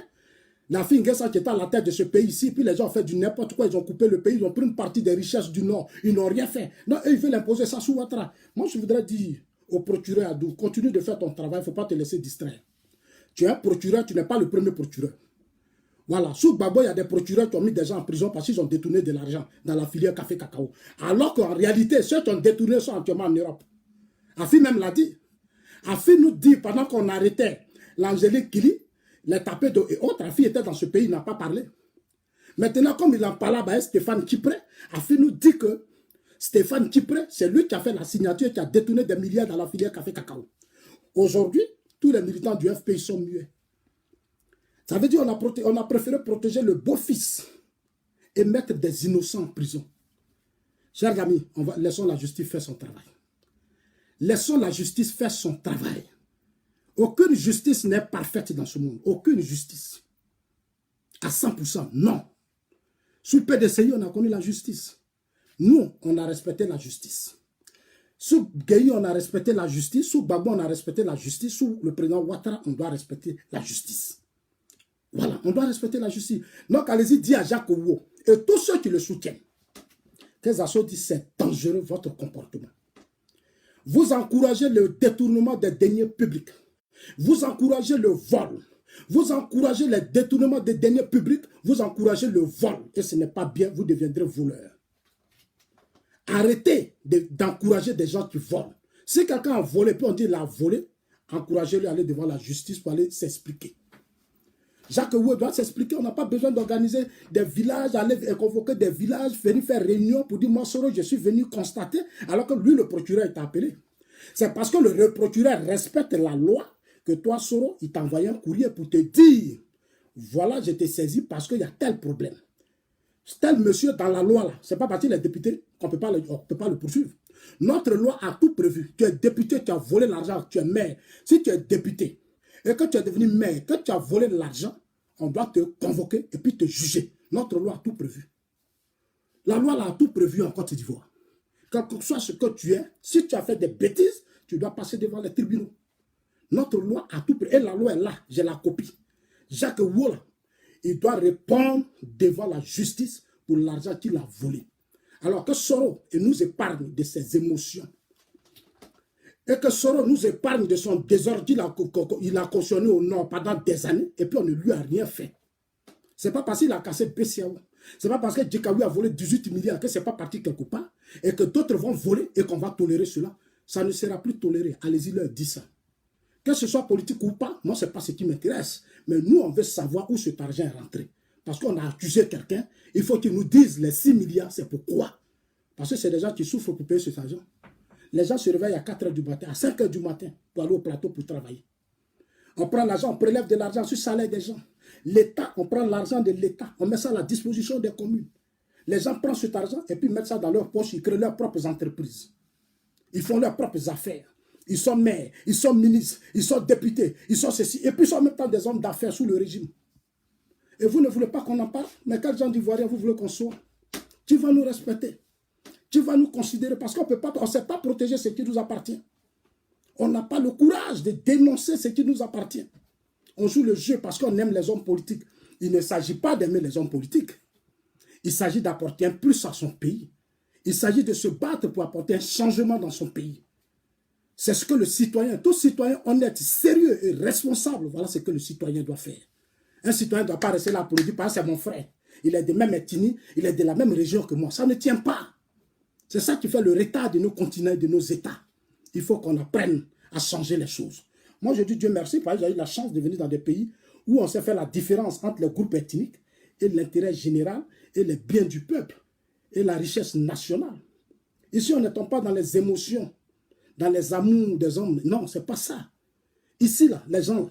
La fille Nguessa qui était à la tête de ce pays ici, puis les gens ont fait du n'importe quoi, ils ont coupé le pays, ils ont pris une partie des richesses du Nord. Ils n'ont rien fait. Non, eux, ils veulent imposer ça sous Ouattara. Moi, je voudrais dire au procureur Adou, continue de faire ton travail, il ne faut pas te laisser distraire. Tu es un procureur, tu n'es pas le premier procureur. Voilà, sous Gbagbo, il y a des procureurs qui ont mis des gens en prison parce qu'ils ont détourné de l'argent dans la filière café-cacao. Alors qu'en réalité, ceux qui ont détourné sont actuellement en Europe. Afi même l'a dit. Afi nous dit, pendant qu'on arrêtait l'Angélique Kili, les tapés et autres, Afi était dans ce pays, il n'a pas parlé. Maintenant, comme il en parlait avec Stéphane Kipré, Afi nous dit que Stéphane Kipré, c'est lui qui a fait la signature et qui a détourné des milliards dans la filière café-cacao. Aujourd'hui, tous les militants du FPI sont muets. Ça veut dire qu'on a préféré protéger le beau-fils et mettre des innocents en prison. Chers amis, laissons la justice faire son travail. Laissons la justice faire son travail. Aucune justice n'est parfaite dans ce monde. Aucune justice. À 100%, non. Sous le PDCI, on a connu la justice. Nous, on a respecté la justice. Sous Gueye, on a respecté la justice. Sous Gbagbo, on a respecté la justice. Sous le président Ouattara, on doit respecter la justice. Voilà, on doit respecter la justice. Donc, allez-y, dis à Jacques Ouo et tous ceux qui le soutiennent que Zasso dit c'est dangereux votre comportement. Vous encouragez le détournement des deniers publics. Vous encouragez le vol. Vous encouragez le détournement des deniers publics. Vous encouragez le vol. Et ce n'est pas bien, vous deviendrez voleur. Arrêtez d'encourager des gens qui volent. Si quelqu'un a volé, puis on dit qu'il a volé, encouragez-le à aller devant la justice pour aller s'expliquer. Jacques Oué doit s'expliquer. On n'a pas besoin d'organiser des villages, aller convoquer des villages, venir faire réunion pour dire moi, Soro, je suis venu constater, alors que lui, le procureur, est appelé. C'est parce que le procureur respecte la loi que toi, Soro, il t'a envoyé un courrier pour te dire voilà, je t'ai saisi parce qu'il y a tel problème. Tel monsieur dans la loi, là, c'est pas parce qu'il est député qu'on ne peut pas le poursuivre. Notre loi a tout prévu. Tu es député, tu as volé l'argent, tu es maire. Si tu es député et que tu es devenu maire, que tu as volé l'argent, on doit te convoquer et puis te juger. Notre loi a tout prévu. La loi là, a tout prévu en Côte d'Ivoire. Quel que soit ce que tu es, si tu as fait des bêtises, tu dois passer devant les tribunaux. Notre loi a tout prévu. Et la loi est là, j'ai la copie. Jacques Wola, il doit répondre devant la justice pour l'argent qu'il a volé. Alors que Soro nous épargne de ses émotions. Et que Soro nous épargne de son désordre qu'il a cautionné au Nord pendant des années et puis on ne lui a rien fait. Ce n'est pas parce qu'il a cassé PCAO. Ce n'est pas parce que Djekawi a volé 18 milliards que ce n'est pas parti quelque part et que d'autres vont voler et qu'on va tolérer cela. Ça ne sera plus toléré. Allez-y, leur dis ça. Que ce soit politique ou pas, moi, ce n'est pas ce qui m'intéresse. Mais nous, on veut savoir où cet argent est rentré. Parce qu'on a accusé quelqu'un, il faut qu'il nous dise les 6 milliards, c'est pourquoi. Parce que c'est des gens qui souffrent pour payer cet argent. Les gens se réveillent à 4 h du matin, à 5 h du matin, pour aller au plateau pour travailler. On prend l'argent, on prélève de l'argent sur le salaire des gens. L'État, on prend l'argent de l'État, on met ça à la disposition des communes. Les gens prennent cet argent et puis mettent ça dans leur poche, ils créent leurs propres entreprises. Ils font leurs propres affaires. Ils sont maires, ils sont ministres, ils sont députés, ils sont ceci. Et puis ils sont en même temps des hommes d'affaires sous le régime. Et vous ne voulez pas qu'on en parle? Mais quel genre d'Ivoirien vous voulez qu'on soit? Tu vas nous respecter. Tu vas nous considérer parce qu'on ne sait pas protéger ce qui nous appartient. On n'a pas le courage de dénoncer ce qui nous appartient. On joue le jeu parce qu'on aime les hommes politiques. Il ne s'agit pas d'aimer les hommes politiques. Il s'agit d'apporter un plus à son pays. Il s'agit de se battre pour apporter un changement dans son pays. C'est ce que le citoyen, tout citoyen honnête, sérieux et responsable, voilà ce que le citoyen doit faire. Un citoyen ne doit pas rester là pour lui dire, c'est mon frère. Il est de même ethnie, il est de la même région que moi. Ça ne tient pas. C'est ça qui fait le retard de nos continents et de nos États. Il faut qu'on apprenne à changer les choses. Moi, je dis Dieu merci, parce que j'ai eu la chance de venir dans des pays où on sait faire la différence entre les groupes ethniques et l'intérêt général et les biens du peuple et la richesse nationale. Ici, on ne tombe pas dans les émotions, dans les amours des hommes. Non, ce n'est pas ça. Ici, là, les gens,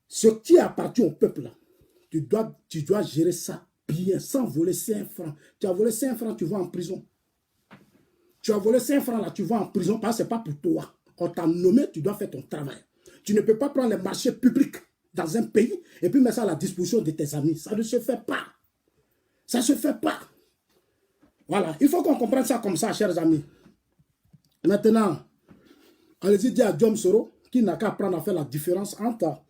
ce qui appartient au peuple, là, tu dois gérer ça bien, sans voler 5 francs. Tu as volé 5 francs, tu vas en prison. Tu as volé 5 francs, là, tu vas en prison, parce que ce n'est pas pour toi. On t'a nommé, tu dois faire ton travail. Tu ne peux pas prendre les marchés publics dans un pays et puis mettre ça à la disposition de tes amis. Ça ne se fait pas. Ça ne se fait pas. Voilà, il faut qu'on comprenne ça comme ça, chers amis. Maintenant, allez-y dire à Diom Soro qu'il n'a qu'à apprendre à faire la différence entre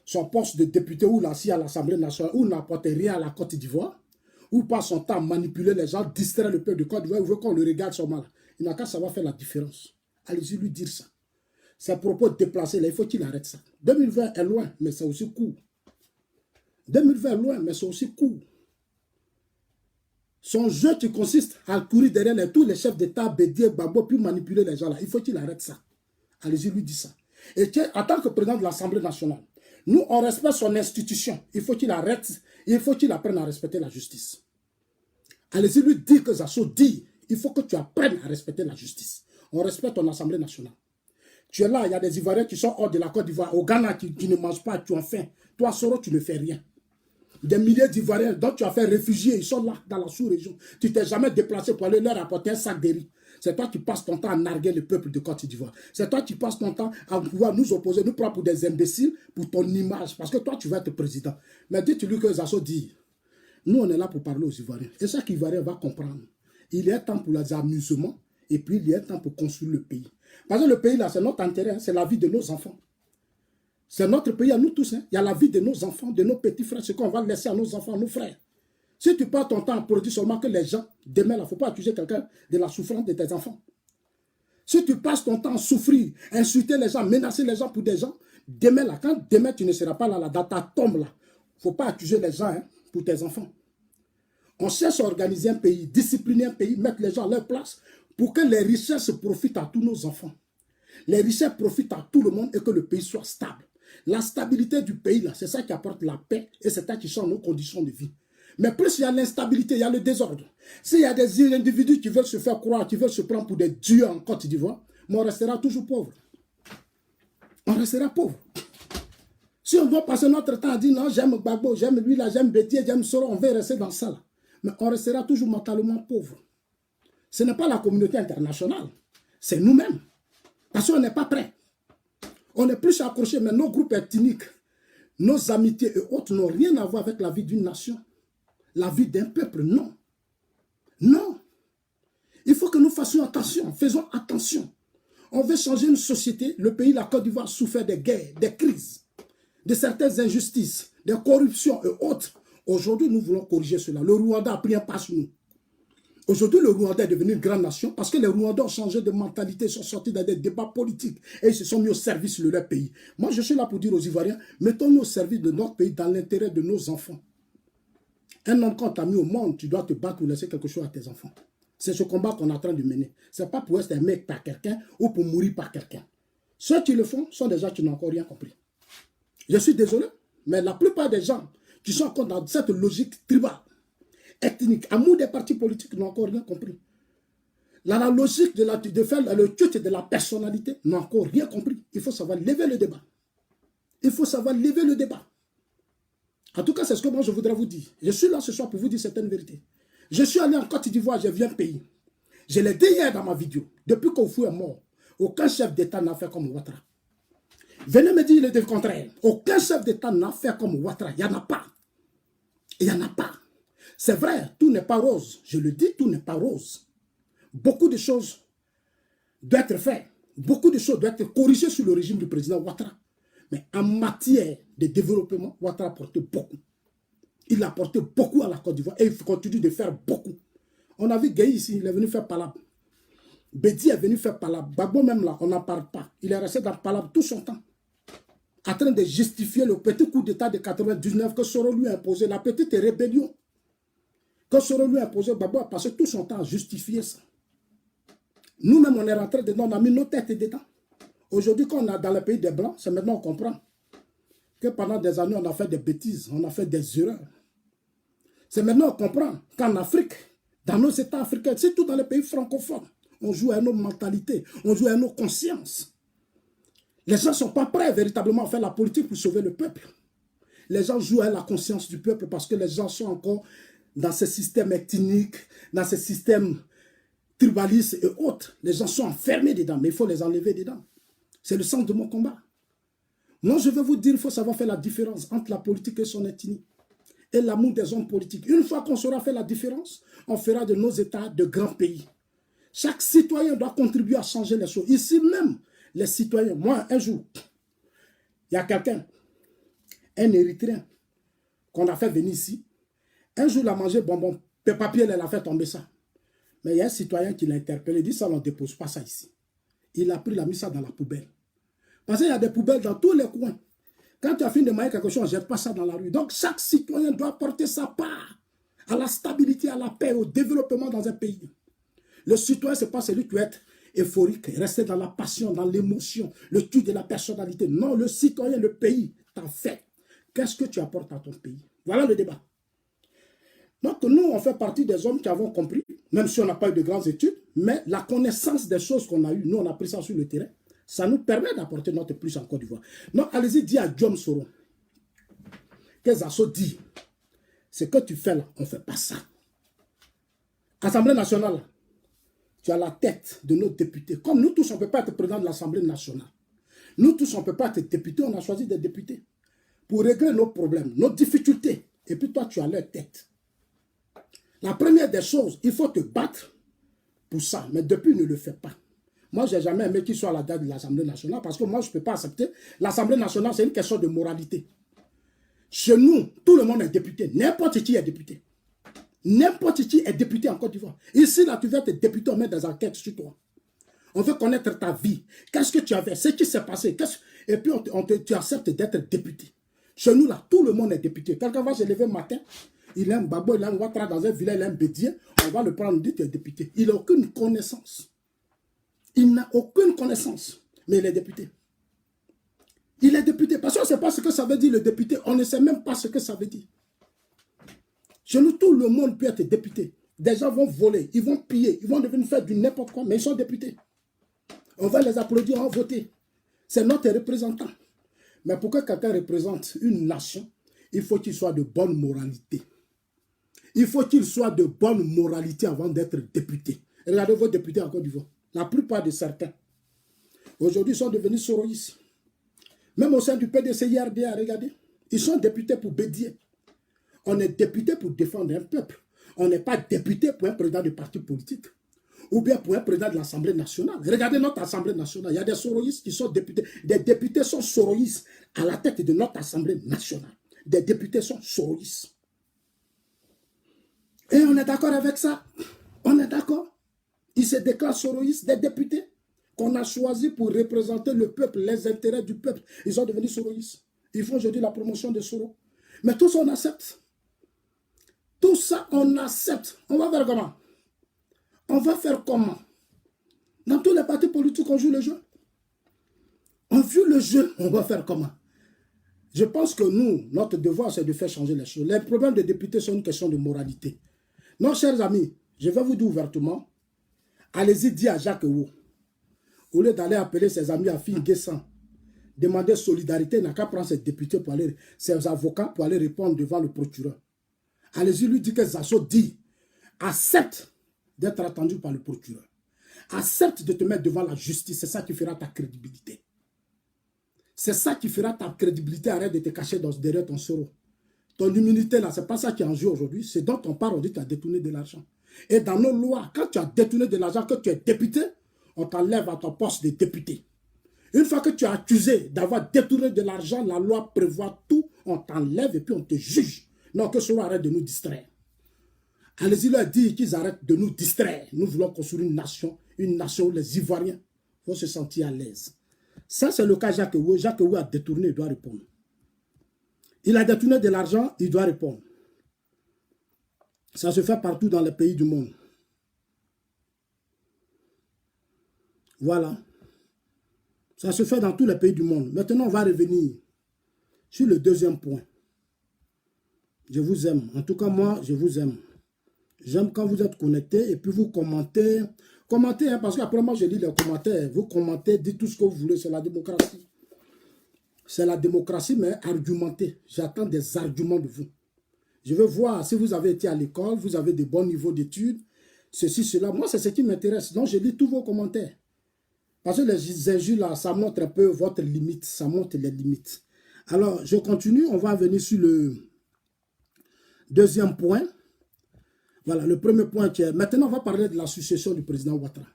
son poste de député ou assis à l'Assemblée nationale où n'apporte rien à la Côte d'Ivoire, ou passe son temps à manipuler les gens, distraire le peuple de Côte d'Ivoire, ou veut qu'on le regarde sur mal. Il n'a qu'à savoir faire la différence. Allez-y lui dire ça. Ses propos déplacés, là, il faut qu'il arrête ça. 2020 est loin, mais c'est aussi court. 2020 est loin, mais c'est aussi court. Son jeu qui consiste à courir derrière tous les chefs d'État, Bédier, Gbagbo, puis manipuler les gens là, il faut qu'il arrête ça. Allez-y lui dire ça. Et en tant que président de l'Assemblée nationale, nous, on respecte son institution. Il faut qu'il arrête, il faut qu'il apprenne à respecter la justice. Allez-y lui dire que Zasso dit, il faut que tu apprennes à respecter la justice. On respecte ton Assemblée nationale. Tu es là, il y a des Ivoiriens qui sont hors de la Côte d'Ivoire. Au Ghana, qui ne mangent pas, tu as faim. Toi, Soro, tu ne fais rien. Des milliers d'Ivoiriens dont tu as fait réfugiés, ils sont là, dans la sous-région. Tu ne t'es jamais déplacé pour aller leur apporter un sac de riz. C'est toi qui passes ton temps à narguer le peuple de Côte d'Ivoire. C'est toi qui passes ton temps à pouvoir nous opposer, nous prendre pour des imbéciles, pour ton image. Parce que toi, tu vas être président. Mais dis-lui que Zasso dit, nous, on est là pour parler aux Ivoiriens. Et chaque Ivoirien va comprendre. Il y a temps pour les amusements, et puis il y a temps pour construire le pays. Parce que le pays, là, c'est notre intérêt, hein, c'est la vie de nos enfants. C'est notre pays à nous tous. Hein. Il y a la vie de nos enfants, de nos petits frères, ce qu'on va laisser à nos enfants, à nos frères. Si tu passes ton temps à produire seulement que les gens, demain, il ne faut pas accuser quelqu'un de la souffrance de tes enfants. Si tu passes ton temps à souffrir, insulter les gens, menacer les gens pour des gens, demain, là, quand demain tu ne seras pas là, dans ta tombe, là, il ne faut pas accuser les gens hein, pour tes enfants. On cherche à organiser un pays, discipliner un pays, mettre les gens à leur place pour que les richesses profitent à tous nos enfants. Les richesses profitent à tout le monde et que le pays soit stable. La stabilité du pays, là, c'est ça qui apporte la paix et c'est ça qui change nos conditions de vie. Mais plus il y a l'instabilité, il y a le désordre. S'il y a des individus qui veulent se faire croire, qui veulent se prendre pour des dieux en Côte d'Ivoire, mais on restera toujours pauvre. On restera pauvre. Si on doit passer notre temps à dire non, j'aime Gbagbo, j'aime lui là, j'aime Bétier, j'aime Soro, on va rester dans ça là. Mais on restera toujours mentalement pauvre. Ce n'est pas la communauté internationale, c'est nous-mêmes. Parce qu'on n'est pas prêts. On est plus accrochés, mais nos groupes ethniques, nos amitiés et autres n'ont rien à voir avec la vie d'une nation. La vie d'un peuple, non. Non. Il faut que nous fassions attention, faisons attention. On veut changer une société. Le pays, la Côte d'Ivoire, souffert des guerres, des crises, de certaines injustices, des corruptions et autres. Aujourd'hui, nous voulons corriger cela. Le Rwanda a pris un pas sur nous. Aujourd'hui, le Rwanda est devenu une grande nation parce que les Rwandais ont changé de mentalité, sont sortis dans des débats politiques et ils se sont mis au service de leur pays. Moi, je suis là pour dire aux Ivoiriens, mettons-nous au service de notre pays dans l'intérêt de nos enfants. Un homme, quand tu as mis au monde, tu dois te battre pour laisser quelque chose à tes enfants. C'est ce combat qu'on est en train de mener. Ce n'est pas pour être un mec par quelqu'un ou pour mourir par quelqu'un. Ceux qui le font sont des gens qui n'ont encore rien compris. Je suis désolé, mais la plupart des gens qui sont encore dans cette logique tribale, ethnique, amour des partis politiques n'ont encore rien compris. La logique de faire le culte de la personnalité n'ont encore rien compris. Il faut savoir lever le débat. Il faut savoir lever le débat. En tout cas, c'est ce que moi je voudrais vous dire. Je suis là ce soir pour vous dire certaines vérités. Je suis allé en Côte d'Ivoire, j'ai vu un pays. Je l'ai dit hier dans ma vidéo. Depuis qu'Oufou est mort, aucun chef d'État n'a fait comme Ouattara. Venez me dire le contraire. Aucun chef d'État n'a fait comme Ouattara. Il n'y en a pas. Il n'y en a pas. C'est vrai, tout n'est pas rose. Je le dis, tout n'est pas rose. Beaucoup de choses doivent être faites. Beaucoup de choses doivent être corrigées sur le régime du président Ouattara. Mais en matière de développement, Ouattara a apporté beaucoup. Il a apporté beaucoup à la Côte d'Ivoire et il continue de faire beaucoup. On a vu Gueye ici, il est venu faire Palab. Bédi est venu faire Palab. Gbagbo même là, on n'en parle pas. Il est resté dans Palab tout son temps. En train de justifier le petit coup d'État de 99 que Soro lui a imposé, la petite rébellion que Soro lui a imposé. Gbagbo a passé tout son temps à justifier ça. Nous-mêmes, on est rentré dedans, on a mis nos têtes dedans. Aujourd'hui, quand on est dans le pays des Blancs, c'est maintenant qu'on comprend que pendant des années, on a fait des bêtises, on a fait des erreurs. C'est maintenant qu'on comprend qu'en Afrique, dans nos États africains, c'est tout dans les pays francophones, on joue à nos mentalités, on joue à nos consciences. Les gens ne sont pas prêts véritablement à faire la politique pour sauver le peuple. Les gens jouent à la conscience du peuple parce que les gens sont encore dans ce système ethnique, dans ce système tribaliste et autres. Les gens sont enfermés dedans, mais il faut les enlever dedans. C'est le sens de mon combat. Moi, je vais vous dire, il faut savoir faire la différence entre la politique et son ethnie et l'amour des hommes politiques. Une fois qu'on saura faire la différence, on fera de nos États de grands pays. Chaque citoyen doit contribuer à changer les choses. Ici même, les citoyens, moi, un jour, il y a quelqu'un, un Érythréen, qu'on a fait venir ici. Un jour, il a mangé bonbon, papier, il a fait tomber ça. Mais il y a un citoyen qui l'a interpellé, il dit ça, on ne dépose pas ça ici. Il a pris, il a mis ça dans la poubelle. Parce qu'il y a des poubelles dans tous les coins. Quand tu as fini de manger quelque chose, on ne jette pas ça dans la rue. Donc, chaque citoyen doit porter sa part à la stabilité, à la paix, au développement dans un pays. Le citoyen, ce n'est pas celui qui doit être euphorique, rester dans la passion, dans l'émotion, le tue de la personnalité. Non, le citoyen, le pays t'a fait. Qu'est-ce que tu apportes à ton pays? Voilà le débat. Donc, nous, on fait partie des hommes qui avons compris, même si on n'a pas eu de grandes études, mais la connaissance des choses qu'on a eues, nous, on a pris ça sur le terrain, ça nous permet d'apporter notre plus en Côte d'Ivoire. Donc, allez-y, dis à Diom Soro, qu'est-ce que ça dit? Ce que tu fais là, on ne fait pas ça. Assemblée nationale, tu as la tête de nos députés. Comme nous tous, on ne peut pas être président de l'Assemblée nationale. Nous tous, on ne peut pas être députés, on a choisi des députés pour régler nos problèmes, nos difficultés. Et puis toi, tu as leur tête. La première des choses, il faut te battre pour ça. Mais depuis, ne le fais pas. Moi, je n'ai jamais aimé qu'il soit à la tête de l'Assemblée nationale parce que moi, je ne peux pas accepter. L'Assemblée nationale, c'est une question de moralité. Chez nous, tout le monde est député. N'importe qui est député. N'importe qui est député en Côte d'Ivoire. Ici, là, tu vas être député, on met des enquêtes sur toi. On veut connaître ta vie. Qu'est-ce que tu as fait? Ce qui s'est passé. Et puis, tu acceptes d'être député. Chez nous, là, tout le monde est député. Quelqu'un va se lever le matin. il est un Babo, il est un Ouattara dans un village, il est un Bédier, on va le prendre, on dit qu'il est député. Il n'a aucune connaissance. Il n'a aucune connaissance, mais il est député. Il est député, parce qu'on ne sait pas ce que ça veut dire le député, on ne sait même pas ce que ça veut dire. Chez nous, tout le monde peut être député. Des gens vont voler, ils vont piller, ils vont devenir faire du n'importe quoi, mais ils sont députés. On va les applaudir, on va voter. C'est notre représentant. Mais pour que quelqu'un représente une nation, il faut qu'il soit de bonne moralité. Il faut qu'il soit de bonne moralité avant d'être député. Regardez vos députés en Côte d'Ivoire. La plupart de certains, aujourd'hui, sont devenus soroïstes. Même au sein du PDCI-RDA, regardez, ils sont députés pour Bédier. On est député pour défendre un peuple. On n'est pas député pour un président du parti politique. Ou bien pour un président de l'Assemblée nationale. Regardez notre Assemblée nationale. Il y a des soroïstes qui sont députés. Des députés sont soroïstes à la tête de notre Assemblée nationale. Des députés sont soroïstes. Et on est d'accord avec ça. On est d'accord. Ils se déclarent soroïstes, des députés qu'on a choisis pour représenter le peuple, les intérêts du peuple. Ils sont devenus soroïstes. Ils font aujourd'hui la promotion de Soro. Mais tout ça, on accepte. Tout ça, on accepte. On va faire comment? On va faire comment? Dans tous les partis politiques, on joue le jeu. On joue le jeu, on va faire comment? Je pense que nous, notre devoir, c'est de faire changer les choses. Les problèmes des députés sont une question de moralité. Non, chers amis, je vais vous dire ouvertement, allez-y dire à Jacques Ewo, au lieu d'aller appeler ses amis à Finguessan, demander solidarité, il n'a qu'à prendre ses députés, ses avocats pour aller répondre devant le procureur. Allez-y lui dire que Zasso dit, accepte d'être attendu par le procureur. Accepte de te mettre devant la justice, c'est ça qui fera ta crédibilité. C'est ça qui fera ta crédibilité, arrête de te cacher derrière ton soro. Ton immunité là, c'est pas ça qui est en jeu aujourd'hui, c'est dont on parle, on dit que tu as détourné de l'argent. Et dans nos lois, quand tu as détourné de l'argent, que tu es député, on t'enlève à ton poste de député. Une fois que tu es accusé d'avoir détourné de l'argent, la loi prévoit tout, on t'enlève et puis on te juge. Non, que Soro arrête de nous distraire. Allez-y leur dire qu'ils arrêtent de nous distraire. Nous voulons construire une nation où les Ivoiriens vont se sentir à l'aise. Ça, c'est le cas Jacques Ewo. Jacques Ewo a détourné, il doit répondre. Il a détourné de l'argent, il doit répondre. Ça se fait partout dans les pays du monde. Voilà. Ça se fait dans tous les pays du monde. Maintenant, on va revenir sur le deuxième point. Je vous aime. En tout cas, moi, je vous aime. J'aime quand vous êtes connectés et puis vous commentez. Commentez, hein, parce qu'après moi, je lis les commentaires. Vous commentez, dites tout ce que vous voulez. C'est la démocratie. C'est la démocratie, mais argumentez. J'attends des arguments de vous. Je veux voir si vous avez été à l'école, vous avez de bons niveaux d'études, ceci, cela. Moi, c'est ce qui m'intéresse. Donc, je lis tous vos commentaires. Parce que les injures, là, ça montre un peu votre limite. Ça montre les limites. Alors, je continue. On va venir sur le deuxième point. Voilà, le premier point qui est... Maintenant, on va parler de la succession du président Ouattara.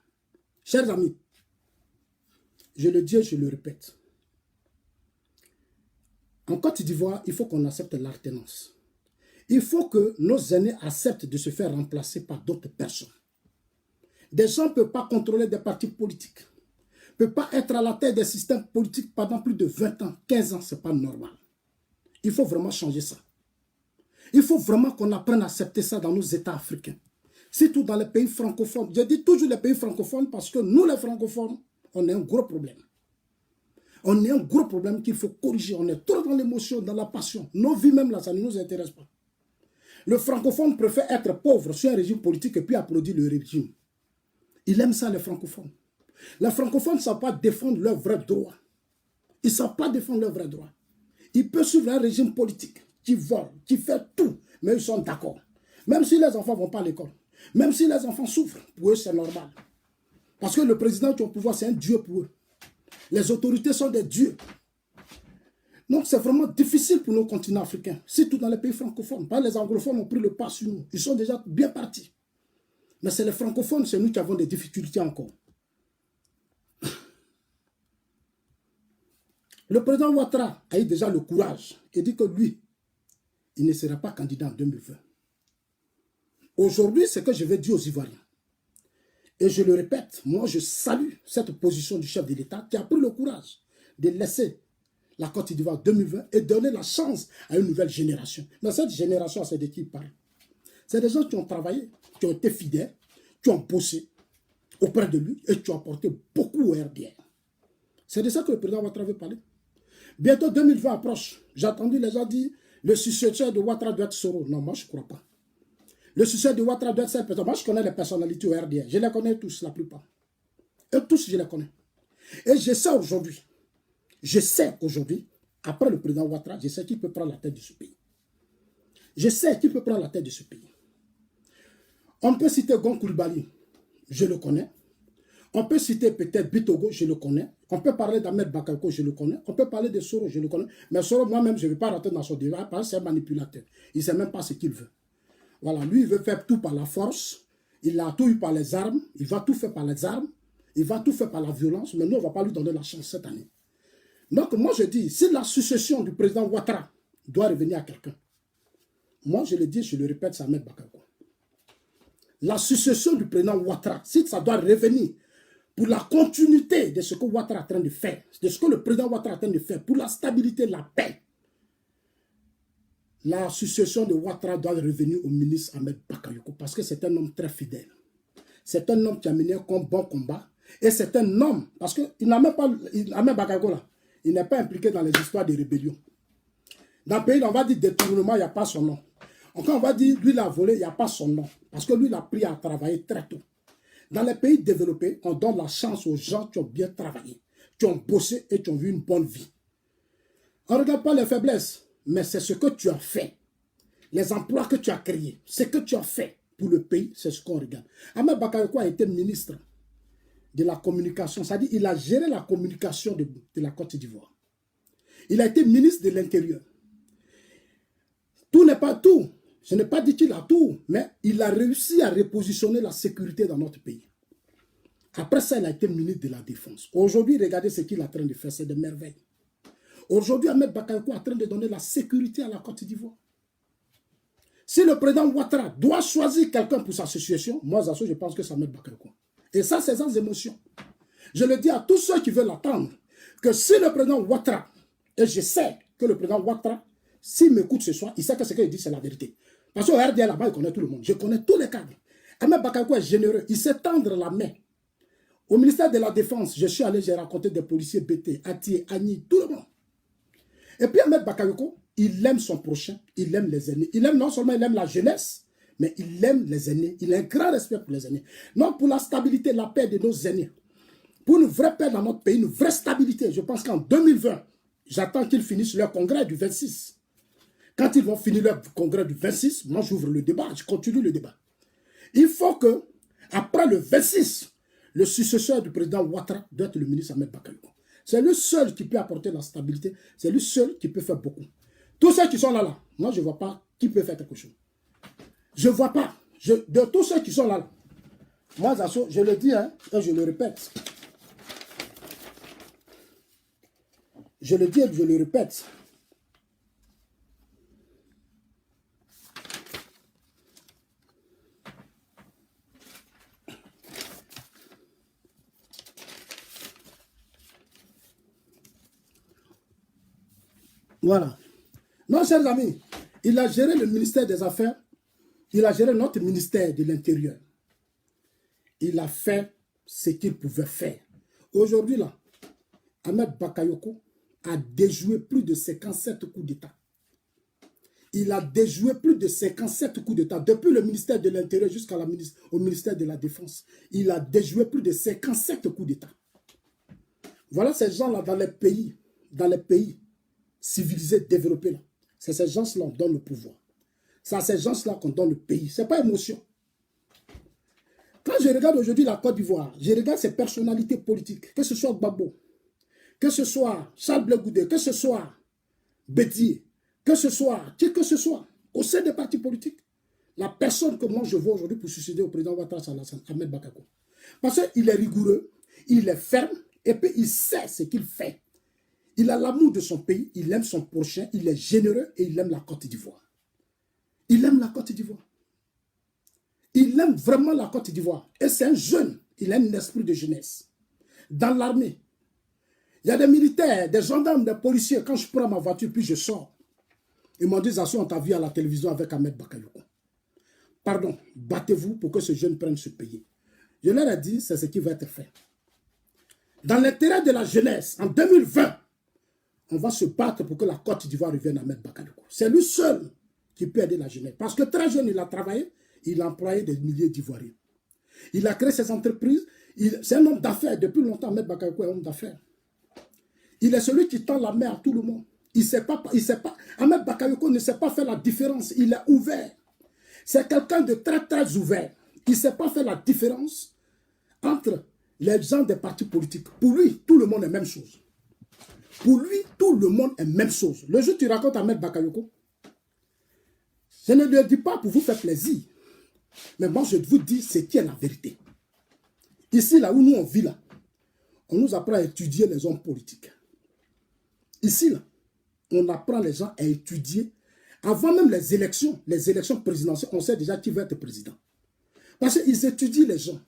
Chers amis, je le dis et je le répète. En Côte d'Ivoire, il faut qu'on accepte l'alternance. Il faut que nos aînés acceptent de se faire remplacer par d'autres personnes. Des gens ne peuvent pas contrôler des partis politiques. Ne peuvent pas être à la tête des systèmes politiques pendant plus de 20 ans, 15 ans, ce n'est pas normal. Il faut vraiment changer ça. Il faut vraiment qu'on apprenne à accepter ça dans nos États africains. Surtout dans les pays francophones. Je dis toujours les pays francophones parce que nous, les francophones, on a un gros problème. On a un gros problème qu'il faut corriger. On est trop dans l'émotion, dans la passion. Nos vies même là, ça ne nous intéresse pas. Le francophone préfère être pauvre sur un régime politique et puis applaudir le régime. Il aime ça, les francophones. Les francophones ne savent pas défendre leurs vrais droits. Ils ne savent pas défendre leurs vrais droits. Ils peuvent suivre un régime politique qui vole, qui fait tout, mais ils sont d'accord. Même si les enfants ne vont pas à l'école, même si les enfants souffrent, pour eux c'est normal. Parce que le président qui est au pouvoir, c'est un dieu pour eux. Les autorités sont des dieux. Donc c'est vraiment difficile pour nos continents africains, surtout dans les pays francophones. Les anglophones ont pris le pas sur nous. Ils sont déjà bien partis. Mais c'est les francophones, c'est nous qui avons des difficultés encore. Le président Ouattara a eu déjà le courage et dit que lui, il ne sera pas candidat en 2020. Aujourd'hui, c'est ce que je vais dire aux Ivoiriens. Et je le répète, moi je salue cette position du chef de l'État qui a pris le courage de laisser la Côte d'Ivoire 2020 et donner la chance à une nouvelle génération. Dans cette génération, c'est de qui il parle? C'est des gens qui ont travaillé, qui ont été fidèles, qui ont bossé auprès de lui et qui ont apporté beaucoup au RDR. C'est de ça que le président Ouattara veut parler. Bientôt 2020 approche. J'ai entendu les gens dire le successeur de Ouattara doit être Soro. Non, moi je ne crois pas. Le successeur de Ouattara doit être cette personne. Moi je connais les personnalités au RDR. Je les connais tous, la plupart. Et tous, je les connais. Et je sais aujourd'hui, après le président Ouattara, je sais qu'il peut prendre la tête de ce pays. Je sais qu'il peut prendre la tête de ce pays. On peut citer Gon Coulibaly, je le connais. On peut citer peut-être Bitogo, je le connais. On peut parler d'Ahmed Bakayoko, je le connais. On peut parler de Soro, je le connais. Mais Soro, moi-même, je ne vais pas rentrer dans son débat parce que c'est un manipulateur. Il ne sait même pas ce qu'il veut. Voilà, lui, il veut faire tout par la force. Il a tout eu par les armes. Il va tout faire par les armes. Il va tout faire par la violence. Mais nous, on ne va pas lui donner la chance cette année. Donc, moi, je dis, si la succession du président Ouattara doit revenir à quelqu'un, moi, je le dis, je le répète, c'est Ahmed Bakayoko. La succession du président Ouattara, si ça doit revenir pour la continuité de ce que Ouattara est en train de faire, de ce que le président Ouattara est en train de faire, pour la stabilité, la paix, la succession de Ouattara doit revenir au ministre Ahmed Bakayoko parce que c'est un homme très fidèle. C'est un homme qui a mené un bon combat et c'est un homme, parce qu'il n'a même pas, Ahmed Bakayoko là, il n'est pas impliqué dans les histoires de rébellion. Dans le pays, on va dire détournement, il n'y a pas son nom. Quand on va dire lui il a volé, il n'y a pas son nom. Parce que lui il a appris à travailler très tôt. Dans les pays développés, on donne la chance aux gens qui ont bien travaillé, qui ont bossé et qui ont eu une bonne vie. On ne regarde pas les faiblesses, mais c'est ce que tu as fait. Les emplois que tu as créés, ce que tu as fait pour le pays, c'est ce qu'on regarde. Ahmed Bakayoko a été ministre de la communication, c'est-à-dire il a géré la communication de la Côte d'Ivoire. Il a été ministre de l'Intérieur. Tout n'est pas tout. Je n'ai pas dit qu'il a tout, mais il a réussi à repositionner la sécurité dans notre pays. Après ça, il a été ministre de la Défense. Aujourd'hui, regardez ce qu'il est en train de faire, c'est de merveilles. Aujourd'hui, Ahmed Bakayoko est en train de donner la sécurité à la Côte d'Ivoire. Si le président Ouattara doit choisir quelqu'un pour sa situation, moi, je pense que c'est Ahmed Bakayoko. Et ça, c'est sans émotion. Je le dis à tous ceux qui veulent l'attendre, que si le président Ouattara, et je sais que le président Ouattara, s'il m'écoute ce soir, il sait que ce qu'il dit, c'est la vérité. Parce qu'au RDA, là-bas, il connaît tout le monde. Je connais tous les cadres. Ahmed Bakayoko est généreux. Il sait tendre la main. Au ministère de la Défense, je suis allé, j'ai rencontré des policiers BT, Atié, Agni, tout le monde. Et puis Ahmed Bakayoko, il aime son prochain, il aime les aînés. Il aime non seulement il aime la jeunesse, mais il aime les aînés. Il a un grand respect pour les aînés. Non, pour la stabilité, la paix de nos aînés. Pour une vraie paix dans notre pays, une vraie stabilité. Je pense qu'en 2020, j'attends qu'ils finissent leur congrès du 26. Quand ils vont finir leur congrès du 26, moi j'ouvre le débat, je continue le débat. Il faut que, après le 26, le successeur du président Ouattara doit être le ministre Ahmed Bakayoko. C'est lui seul qui peut apporter la stabilité, c'est lui seul qui peut faire beaucoup. Tous ceux qui sont là, moi je ne vois pas qui peut faire quelque chose. Je ne vois pas. De tous ceux qui sont là, moi Zasso, je le dis, hein, et je le répète. Je le dis et je le répète. Voilà. Non, chers amis, il a géré le ministère des Affaires, il a géré notre ministère de l'Intérieur. Il a fait ce qu'il pouvait faire. Aujourd'hui, là, Ahmed Bakayoko a déjoué plus de 57 coups d'État. Il a déjoué plus de 57 coups d'État. Depuis le ministère de l'Intérieur jusqu'au ministère de la Défense, il a déjoué plus de 57 coups d'État. Voilà ces gens-là dans les pays civilisés, développés là. C'est ces gens-là qu'on donne le pouvoir. C'est à ces gens-là qu'on donne le pays. Ce n'est pas émotion. Quand je regarde aujourd'hui la Côte d'Ivoire, je regarde ces personnalités politiques, que ce soit Gbagbo, que ce soit Charles Blé Goudé, que ce soit Bédié, que ce soit au sein des partis politiques, la personne que moi je vois aujourd'hui pour succéder au président Ouattara, c'est Ahmed Bakayoko. Parce qu'il est rigoureux, il est ferme, et puis il sait ce qu'il fait. Il a l'amour de son pays, il aime son prochain, il est généreux et il aime la Côte d'Ivoire. Il aime la Côte d'Ivoire. Il aime vraiment la Côte d'Ivoire. Et c'est un jeune, il a un esprit de jeunesse. Dans l'armée, Il y a des militaires, des gendarmes, des policiers. Quand je prends ma voiture, puis je sors, ils m'ont dit, Zassou, on t'a vu à la télévision avec Ahmed Bakayoko. Pardon, battez-vous pour que ce jeune prenne ce pays. Je leur ai dit, c'est ce qui va être fait. Dans l'intérêt de la jeunesse, en 2020, on va se battre pour que la Côte d'Ivoire revienne à Ahmed Bakayoko. C'est lui seul qui peut aider la jeunesse. Parce que très jeune, il a travaillé, il a employé des milliers d'Ivoiriens. Il a créé ses entreprises. C'est un homme d'affaires. Depuis longtemps, Ahmed Bakayoko est un homme d'affaires. Il est celui qui tend la main à tout le monde. Ahmed Bakayoko ne sait pas faire la différence. Il est ouvert. C'est quelqu'un de très, très ouvert. Il ne sait pas faire la différence entre les gens des partis politiques. Pour lui, tout le monde est la même chose. Pour lui, tout le monde est la même chose. Le jour où tu racontes Ahmed Bakayoko, je ne le dis pas pour vous faire plaisir. Mais moi, je vous dis ce qui est la vérité. Ici, là où nous on vit, là, on nous apprend à étudier les hommes politiques. Ici, là, on apprend les gens à étudier. Avant même les élections présidentielles, on sait déjà qui va être président. Parce qu'ils étudient les gens.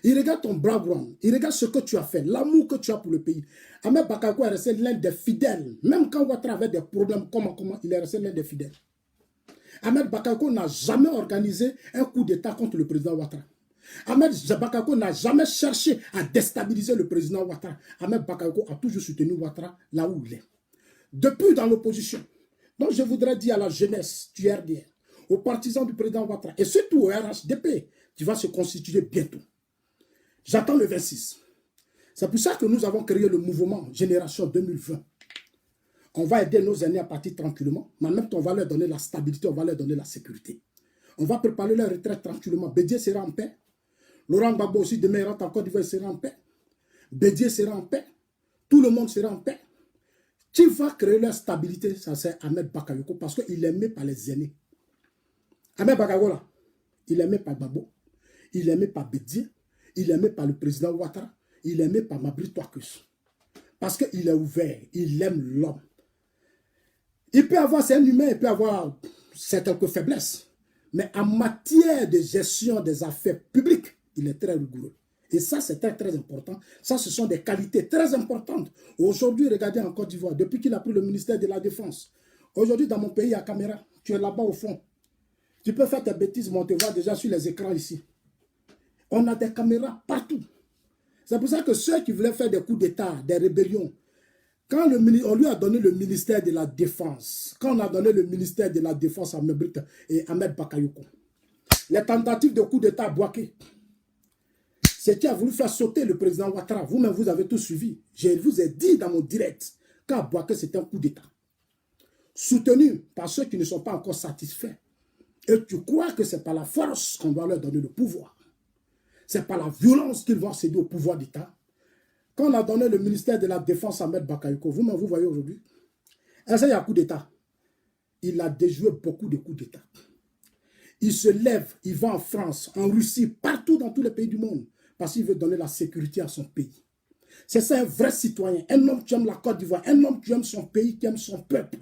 Ils regardent ton background, ils regardent ce que tu as fait, l'amour que tu as pour le pays. Ahmed Bakayoko est resté l'un des fidèles. Même quand Ouattara avait des problèmes, comment, il est resté l'un des fidèles. Ahmed Bakayoko n'a jamais organisé un coup d'État contre le président Ouattara. Ahmed Bakayoko n'a jamais cherché à déstabiliser le président Ouattara. Ahmed Bakayoko a toujours soutenu Ouattara là où il est. Depuis dans l'opposition. Donc je voudrais dire à la jeunesse du RDR, aux partisans du président Ouattara, et surtout au RHDP, qui va se constituer bientôt. J'attends le 26. C'est pour ça que nous avons créé le mouvement Génération 2020. On va aider nos aînés à partir tranquillement, mais en même temps, on va leur donner la stabilité, on va leur donner la sécurité. On va préparer leur retraite tranquillement. Bédié sera en paix. Laurent Gbagbo aussi, demain, il rentre en Côte d'Ivoire, il sera en paix. Bédié sera en paix. Tout le monde sera en paix. Qui va créer leur stabilité, ça c'est Ahmed Bakayoko, parce qu'il est aimé par les aînés. Ahmed Bakayoko, là, il est aimé par Gbagbo, il est aimé par Bédié, il est aimé par le président Ouattara, il est aimé par Mabri Touakus. Parce qu'il est ouvert, il aime l'homme. Il peut avoir, c'est un humain, il peut avoir quelques faiblesses. Mais en matière de gestion des affaires publiques, il est très rigoureux. Et ça, c'est très, très important. Ça, ce sont des qualités très importantes. Aujourd'hui, regardez en Côte d'Ivoire, depuis qu'il a pris le ministère de la Défense. Aujourd'hui, dans mon pays, il y a caméra. Tu es là-bas au fond. Tu peux faire tes bêtises, mais on te voit déjà sur les écrans ici. On a des caméras partout. C'est pour ça que ceux qui voulaient faire des coups d'État, des rébellions, quand on lui a donné le ministère de la Défense, quand on a donné le ministère de la Défense à Ahmed Bakayoko, les tentatives de coup d'État à Bouaké, c'est qui a voulu faire sauter le président Ouattara. Vous-même, vous avez tout suivi. Je vous ai dit dans mon direct qu'à Bouaké, c'était un coup d'État. Soutenu par ceux qui ne sont pas encore satisfaits. Et tu crois que c'est par la force qu'on doit leur donner le pouvoir. C'est par la violence qu'ils vont céder au pouvoir d'État. Quand on a donné le ministère de la Défense à Ahmed Bakayoko, vous-même, vous voyez aujourd'hui, il y a un coup d'État. Il a déjoué beaucoup de coups d'État. Il se lève, il va en France, en Russie, partout dans tous les pays du monde, parce qu'il veut donner la sécurité à son pays. C'est ça un vrai citoyen, un homme qui aime la Côte d'Ivoire, un homme qui aime son pays, qui aime son peuple.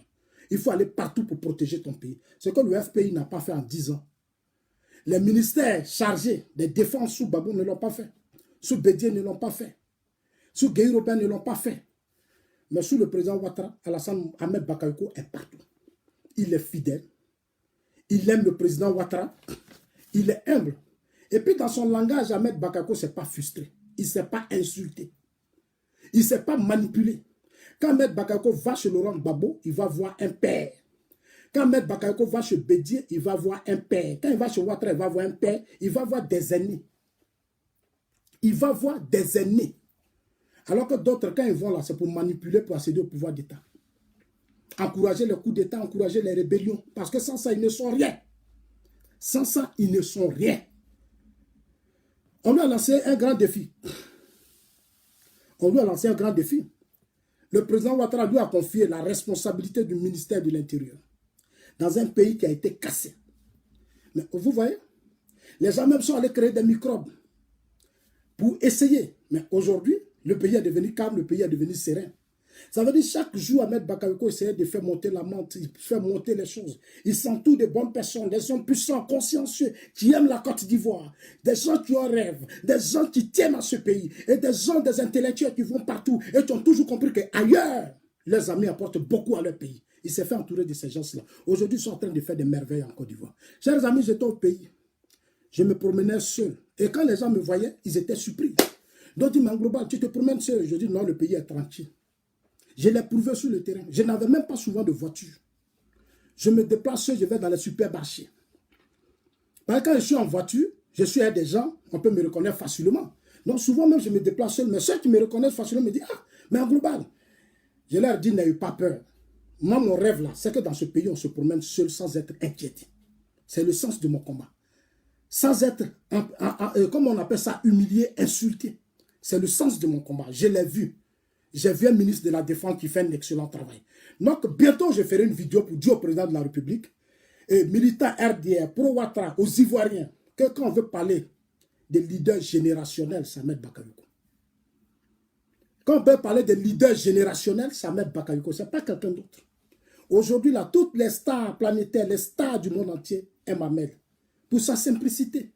Il faut aller partout pour protéger ton pays. Ce que le FPI n'a pas fait en 10 ans. Les ministères chargés des défenses sous Babou ne l'ont pas fait. Sous Bédié ne l'ont pas fait. Sous Gueye ne l'ont pas fait. Mais sous le président Ouattara, Alassane Ahmed Bakayoko est partout. Il est fidèle. Il aime le président Ouattara. Il est humble. Et puis dans son langage, Ahmed Bakayoko ne s'est pas frustré. Il ne s'est pas insulté. Il ne s'est pas manipulé. Quand Ahmed Bakayoko va chez Laurent Gbagbo, il va voir un père. Quand Ahmed Bakayoko va chez Bédié, il va voir un père. Quand il va chez Ouattara, il va voir un père. Il va voir des ennemis. Il va voir des ennemis. Alors que d'autres, quand ils vont là, c'est pour manipuler, pour accéder au pouvoir d'État. Encourager les coups d'État, encourager les rébellions. Parce que sans ça, ils ne sont rien. Sans ça, ils ne sont rien. On lui a lancé un grand défi. On lui a lancé un grand défi. Le président Ouattara lui a confié la responsabilité du ministère de l'Intérieur. Dans un pays qui a été cassé. Mais vous voyez, les gens même sont allés créer des microbes pour essayer. Mais aujourd'hui, le pays est devenu calme, le pays est devenu serein. Ça veut dire chaque jour, Ahmed Bakayoko essayait de faire monter la menthe, il fait monter les choses. Il s'entoure de bonnes personnes, des hommes puissants, consciencieux, qui aiment la Côte d'Ivoire, des gens qui ont rêve, des gens qui tiennent à ce pays, et des gens, des intellectuels qui vont partout, et qui ont toujours compris qu'ailleurs, leurs amis apportent beaucoup à leur pays. Il s'est fait entourer de ces gens-là. Aujourd'hui, ils sont en train de faire des merveilles en Côte d'Ivoire. Chers amis, j'étais au pays. Je me promenais seul. Et quand les gens me voyaient, ils étaient surpris. Donc, ils m'ont dit, Global, tu te promènes seul. Je dis, non, le pays est tranquille. Je l'ai prouvé sur le terrain. Je n'avais même pas souvent de voiture. Je me déplace seul, je vais dans les supermarchés. Parce que quand je suis en voiture, je suis avec des gens, on peut me reconnaître facilement. Donc, souvent même, je me déplace seul. Mais ceux qui me reconnaissent facilement me disent, ah, mais en Global, je leur dis, n'ayez pas peur. Moi, mon rêve là, c'est que dans ce pays, on se promène seul sans être inquiété. C'est le sens de mon combat. Sans être, comme on appelle ça, humilié, insulté. C'est le sens de mon combat. Je l'ai vu. J'ai vu un ministre de la Défense qui fait un excellent travail. Donc, bientôt, je ferai une vidéo pour dire au président de la République, et militants RDR, pro-Ouattara, aux Ivoiriens, que quand on veut parler des leaders générationnels, ça met Bakayoko. Quand on veut parler des leaders générationnels, ça met Bakayoko. Ce n'est pas quelqu'un d'autre. Aujourd'hui, là, toutes les stars planétaires, les stars du monde entier aiment Ahmed. Pour sa simplicité.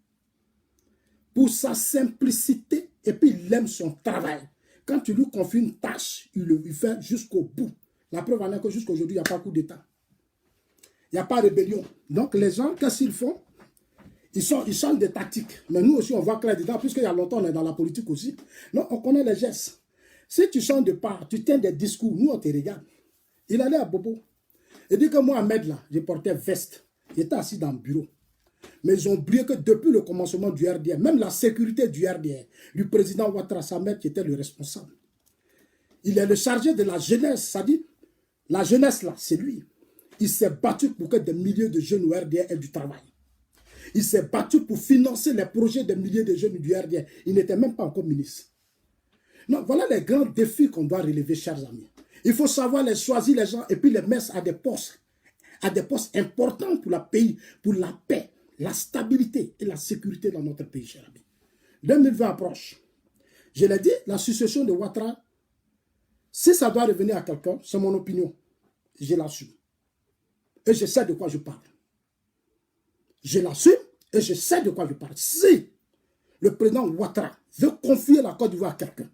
Pour sa simplicité. Et puis, il aime son travail. Quand tu lui confies une tâche, il le fait jusqu'au bout. La preuve en est que jusqu'à aujourd'hui, il n'y a pas coup d'État. Il n'y a pas de rébellion. Donc, les gens, qu'est-ce qu'ils font? Ils changent des tactiques. Mais nous aussi, on voit clair dedans, puisqu'il y a longtemps, on est dans la politique aussi. Non, on connaît les gestes. Si tu changes de part, tu tiens des discours, nous, on te regarde. Il allait à Bobo. Il dit que moi, Ahmed, là, je portais veste. J'étais assis dans le bureau. Mais ils ont oublié que depuis le commencement du RDR, même la sécurité du RDR, du président Ouattara Samed qui était le responsable. Il est le chargé de la jeunesse, ça dit, la jeunesse là, c'est lui. Il s'est battu pour que des milliers de jeunes au RDR aient du travail. Il s'est battu pour financer les projets des milliers de jeunes du RDR. Il n'était même pas encore ministre. Non, voilà les grands défis qu'on doit relever, chers amis. Il faut savoir les choisir les gens et puis les mettre à des postes importants pour le pays, pour la paix, la stabilité et la sécurité dans notre pays, chers amis. 2020 approche. Je l'ai dit, la succession de Ouattara, si ça doit revenir à quelqu'un, c'est mon opinion. Je l'assume. Et je sais de quoi je parle. Je l'assume et je sais de quoi je parle. Si le président Ouattara veut confier la Côte d'Ivoire à quelqu'un,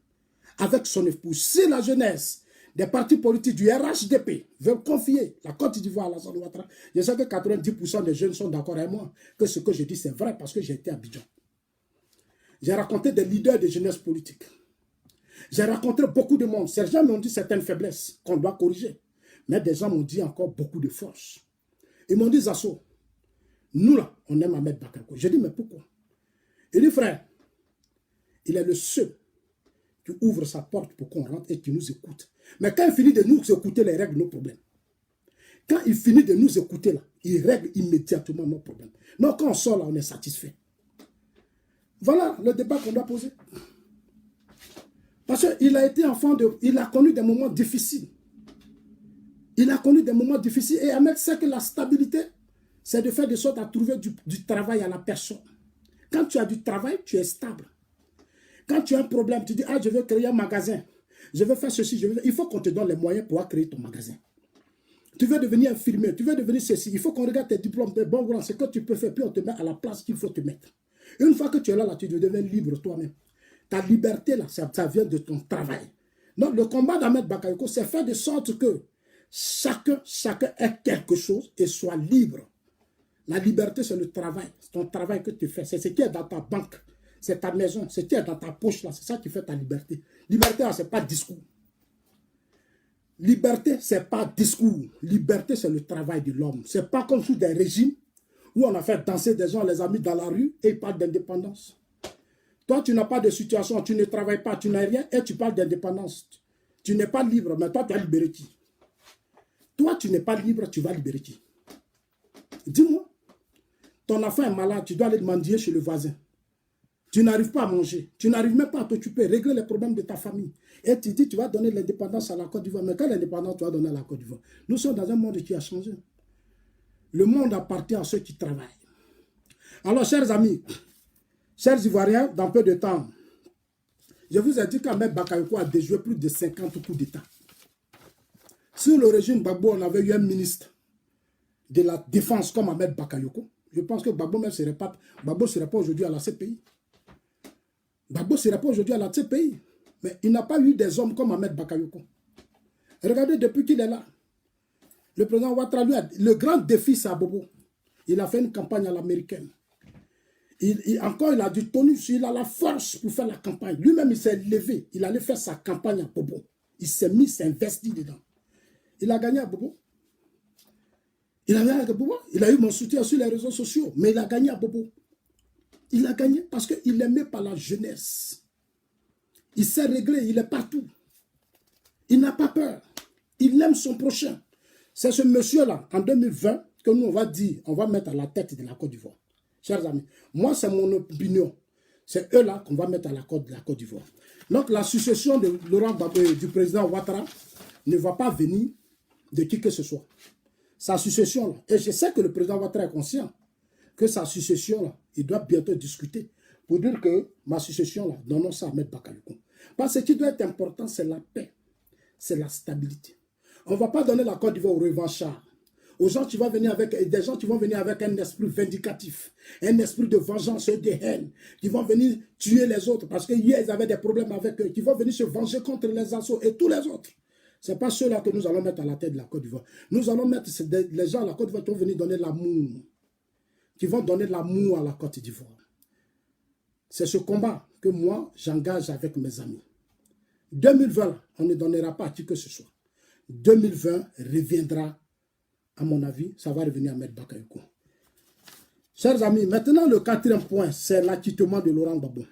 avec son épouse, si la jeunesse des partis politiques du RHDP veulent confier la Côte d'Ivoire à Alassane Ouattara, je sais que 90% des jeunes sont d'accord avec moi que ce que je dis c'est vrai parce que j'ai été à Abidjan. J'ai raconté des leaders de jeunesse politique. J'ai rencontré beaucoup de monde. Ces gens m'ont dit certaines faiblesses qu'on doit corriger. Mais des gens m'ont dit encore beaucoup de force. Ils m'ont dit, Zasso, nous là, on aime Ahmed Bakayoko. J'ai dit, mais pourquoi? Il dit, frère, il est le seul qui ouvre sa porte pour qu'on rentre et qui nous écoute. Mais quand il finit de nous écouter, il règle nos problèmes. Quand il finit de nous écouter, là, il règle immédiatement nos problèmes. Donc quand on sort là, on est satisfait. Voilà le débat qu'on doit poser. Parce qu'il a été enfant il a connu des moments difficiles. Il a connu des moments difficiles. Et Ahmed sait que la stabilité, c'est de faire de sorte à trouver du travail à la personne. Quand tu as du travail, tu es stable. Quand tu as un problème, tu dis, ah, je veux créer un magasin. Je veux faire ceci. Il faut qu'on te donne les moyens pour créer ton magasin. Tu veux devenir infirmier, tu veux devenir ceci. Il faut qu'on regarde tes diplômes, tes bons grands, ce que tu peux faire, puis on te met à la place qu'il faut te mettre. Une fois que tu es là, tu deviens libre toi-même. Ta liberté, là, ça vient de ton travail. Donc, le combat d'Ahmed Bakayoko, c'est faire de sorte que chacun ait quelque chose et soit libre. La liberté, c'est le travail. C'est ton travail que tu fais. C'est ce qui est dans ta banque. C'est ta maison. C'est ce qui est dans ta poche, là. C'est ça qui fait ta liberté. Liberté, ce n'est pas discours. Liberté, ce n'est pas discours. Liberté, c'est le travail de l'homme. Ce n'est pas comme sous des régimes où on a fait danser des gens, les amis dans la rue et ils parlent d'indépendance. Toi, tu n'as pas de situation, tu ne travailles pas, tu n'as rien et tu parles d'indépendance. Tu n'es pas libre, mais toi, tu as libéré qui? Toi, tu n'es pas libre, tu vas libérer qui? Dis-moi. Ton enfant est malade, tu dois aller mendier chez le voisin. Tu n'arrives pas à manger. Tu n'arrives même pas à t'occuper, régler les problèmes de ta famille. Et tu dis, tu vas donner l'indépendance à la Côte d'Ivoire. Mais quelle indépendance tu vas donner à la Côte d'Ivoire? Nous sommes dans un monde qui a changé. Le monde appartient à ceux qui travaillent. Alors, chers amis, chers Ivoiriens, dans peu de temps, je vous ai dit qu'Ahmed Bakayoko a déjoué plus de 50 coups d'État. Sur le régime Gbagbo, on avait eu un ministre de la Défense comme Ahmed Bakayoko. Je pense que Gbagbo ne serait pas aujourd'hui à la CPI. Gbagbo ne serait pas aujourd'hui à la CPI. Mais il n'a pas eu des hommes comme Ahmed Bakayoko. Regardez depuis qu'il est là. Le président Ouattara, lui, le grand défi, c'est à Bobo. Il a fait une campagne à l'américaine. Encore, il a du tonus, il a la force pour faire la campagne. Lui-même, il s'est levé. Il allait faire sa campagne à Bobo. Il s'est mis, s'est investi dedans. Il a gagné à Bobo. Il a gagné à Bobo. Il a eu mon soutien sur les réseaux sociaux. Mais il a gagné à Bobo. Il a gagné parce qu'il est aimé par la jeunesse. Il s'est réglé, il est partout. Il n'a pas peur. Il aime son prochain. C'est ce monsieur-là, en 2020, que nous, on va dire, on va mettre à la tête de la Côte d'Ivoire. Chers amis, moi, c'est mon opinion. C'est eux-là qu'on va mettre à la Côte d'Ivoire. Donc, la succession de Laurent Gbagbo et du président Ouattara ne va pas venir de qui que ce soit. Sa succession-là, et je sais que le président Ouattara est conscient que sa succession-là, il doit bientôt discuter pour dire que ma succession-là, donnons ça à Ahmed Bakayoko. Parce que ce qui doit être important, c'est la paix, c'est la stabilité. On ne va pas donner la Côte d'Ivoire aux revanchards, aux gens qui vont venir avec, des gens qui vont venir avec un esprit vindicatif, un esprit de vengeance et de haine, qui vont venir tuer les autres, parce que hier, ils avaient des problèmes avec eux, qui vont venir se venger contre les assauts et tous les autres. Ce n'est pas ceux-là que nous allons mettre à la tête de la Côte d'Ivoire. Nous allons mettre les gens à la Côte d'Ivoire qui vont venir donner l'amour, qui vont donner l'amour à la Côte d'Ivoire. C'est ce combat que moi, j'engage avec mes amis. 2020, on ne donnera pas à qui que ce soit. 2020 reviendra, à mon avis, ça va revenir à Ahmed Bakayoko. Chers amis, maintenant le quatrième point, c'est l'acquittement de Laurent Gbagbo.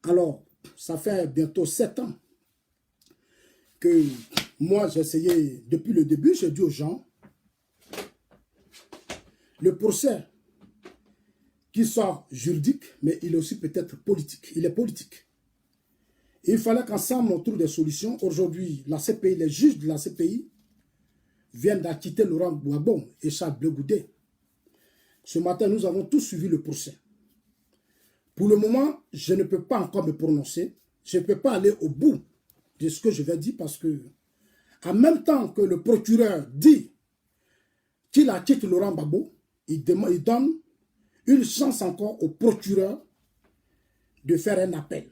Alors, ça fait bientôt 7 ans que moi, j'ai essayé, depuis le début, j'ai dit aux gens, le procès qui soit juridique, mais il est aussi peut-être politique. Il est politique. Et il fallait qu'ensemble, on trouve des solutions. Aujourd'hui, la CPI, les juges de la CPI viennent d'acquitter Laurent Gbagbo et Charles Blé Goudé. Ce matin, nous avons tous suivi le procès. Pour le moment, je ne peux pas encore me prononcer. Je ne peux pas aller au bout de ce que je vais dire parce que, en même temps que le procureur dit qu'il acquitte Laurent Gbagbo, il donne une chance encore au procureur de faire un appel.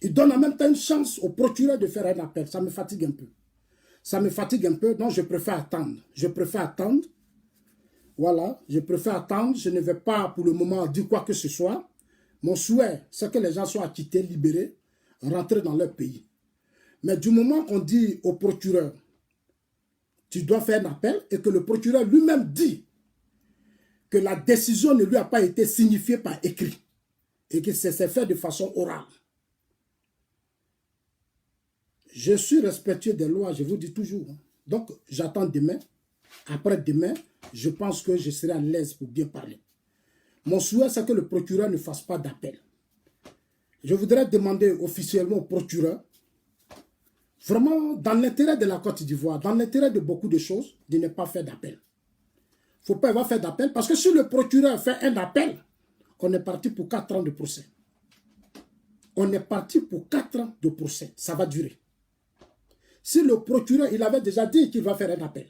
Il donne en même temps une chance au procureur de faire un appel. Ça me fatigue un peu. Ça me fatigue un peu, donc je préfère attendre. Je préfère attendre. Voilà, je préfère attendre. Je ne vais pas pour le moment dire quoi que ce soit. Mon souhait, c'est que les gens soient acquittés, libérés, rentrer dans leur pays. Mais du moment qu'on dit au procureur, tu dois faire un appel, et que le procureur lui-même dit que la décision ne lui a pas été signifiée par écrit, et que c'est fait de façon orale. Je suis respectueux des lois, je vous dis toujours. Donc, j'attends demain. Après-demain, je pense que je serai à l'aise pour bien parler. Mon souhait, c'est que le procureur ne fasse pas d'appel. Je voudrais demander officiellement au procureur, vraiment, dans l'intérêt de la Côte d'Ivoire, dans l'intérêt de beaucoup de choses, de ne pas faire d'appel. Il ne faut pas avoir fait d'appel, parce que si le procureur fait un appel, on est parti pour 4 ans de procès. On est parti pour 4 ans de procès. Ça va durer. Si le procureur, il avait déjà dit qu'il va faire un appel.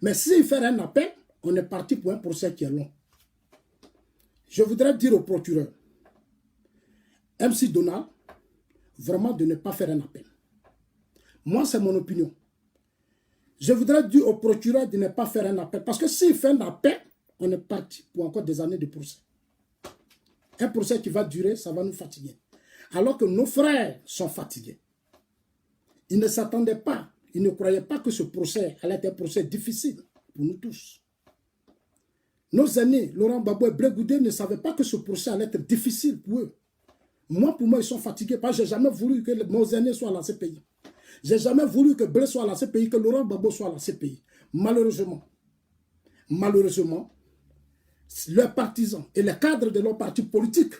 Mais s'il fait un appel, on est parti pour un procès qui est long. Je voudrais dire au procureur, MC Donald, vraiment de ne pas faire un appel. Moi, c'est mon opinion. Je voudrais dire au procureur de ne pas faire un appel. Parce que s'il fait un appel, on est parti pour encore des années de procès. Un procès qui va durer, ça va nous fatiguer. Alors que nos frères sont fatigués. Ils ne s'attendaient pas, ils ne croyaient pas que ce procès allait être un procès difficile pour nous tous. Nos aînés, Laurent Gbagbo et Blé Goudé, ne savaient pas que ce procès allait être difficile pour eux. Moi, pour moi, ils sont fatigués parce que je n'ai jamais voulu que nos aînés soient à la CPI. Je n'ai jamais voulu que Blé soit à la CPI, que Laurent Gbagbo soit à la CPI. Malheureusement, leurs partisans et les cadres de leurs partis politiques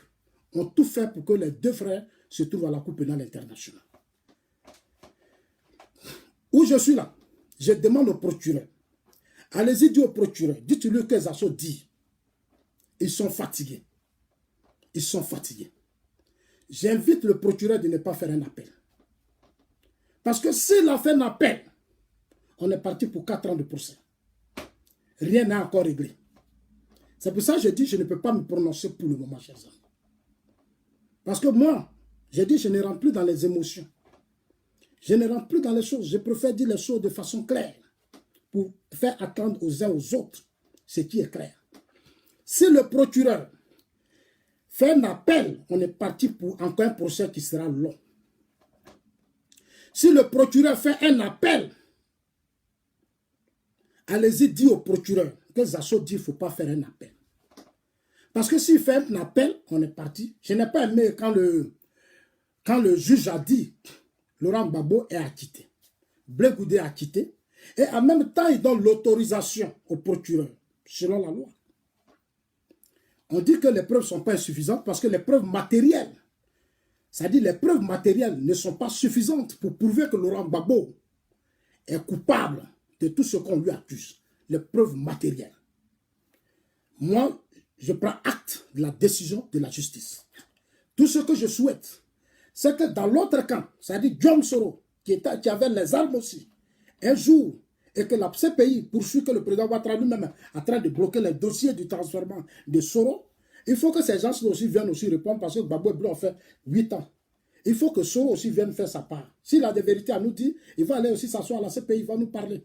ont tout fait pour que les deux frères se trouvent à la Cour pénale internationale. Où je suis là, je demande au procureur. Allez-y dire au procureur, dites-lui que Zasso dit. Ils sont fatigués. Ils sont fatigués. J'invite le procureur de ne pas faire un appel. Parce que s'il a fait un appel, on est parti pour 4 ans de procès. Rien n'a encore réglé. C'est pour ça que je dis que je ne peux pas me prononcer pour le moment, chers amis. Parce que moi, j'ai dit je ne rentre plus dans les émotions. Je ne rentre plus dans les choses. Je préfère dire les choses de façon claire pour faire attendre aux uns aux autres ce qui est clair. Si le procureur fait un appel, on est parti pour encore un procès qui sera long. Si le procureur fait un appel, allez-y dire au procureur que Zasso dit qu'il ne faut pas faire un appel. Parce que s'il fait un appel, on est parti. Je n'ai pas aimé quand le juge a dit Laurent Gbagbo est acquitté. Blé Goudé est acquitté. Et en même temps, il donne l'autorisation au procureur, selon la loi. On dit que les preuves ne sont pas insuffisantes parce que les preuves matérielles, c'est-à-dire les preuves matérielles ne sont pas suffisantes pour prouver que Laurent Gbagbo est coupable de tout ce qu'on lui accuse. Les preuves matérielles. Moi, je prends acte de la décision de la justice. Tout ce que je souhaite, c'est que dans l'autre camp, c'est-à-dire Guillaume Soro, qui avait les armes aussi, un jour, et que la CPI poursuit que le président Ouattara lui-même est en train de bloquer les dossiers du transfert de Soro, il faut que ces gens-là aussi viennent aussi répondre parce que Gbagbo et Blanc ont fait 8 ans. Il faut que Soro aussi vienne faire sa part. S'il a des vérités à nous dire, il va aller aussi s'asseoir à la CPI, il va nous parler.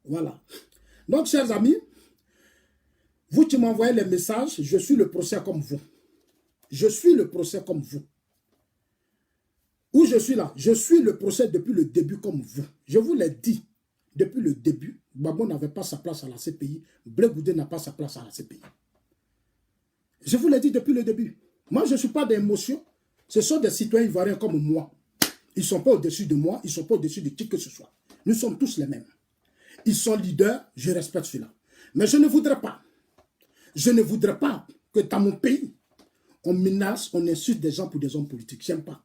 Voilà. Donc, chers amis, vous qui m'envoyez les messages, je suis le procès comme vous. Je suis le procès comme vous. Où je suis là? Je suis le procès depuis le début comme vous. Je vous l'ai dit. Depuis le début, Gbagbo n'avait pas sa place à la CPI. Blé Goudé n'a pas sa place à la CPI. Je vous l'ai dit depuis le début. Moi, je ne suis pas d'émotion. Ce sont des citoyens ivoiriens comme moi. Ils ne sont pas au-dessus de moi. Ils ne sont pas au-dessus de qui que ce soit. Nous sommes tous les mêmes. Ils sont leaders. Je respecte cela. Mais je ne voudrais pas. Je ne voudrais pas que dans mon pays, on menace, on insulte des gens pour des hommes politiques. J'aime pas.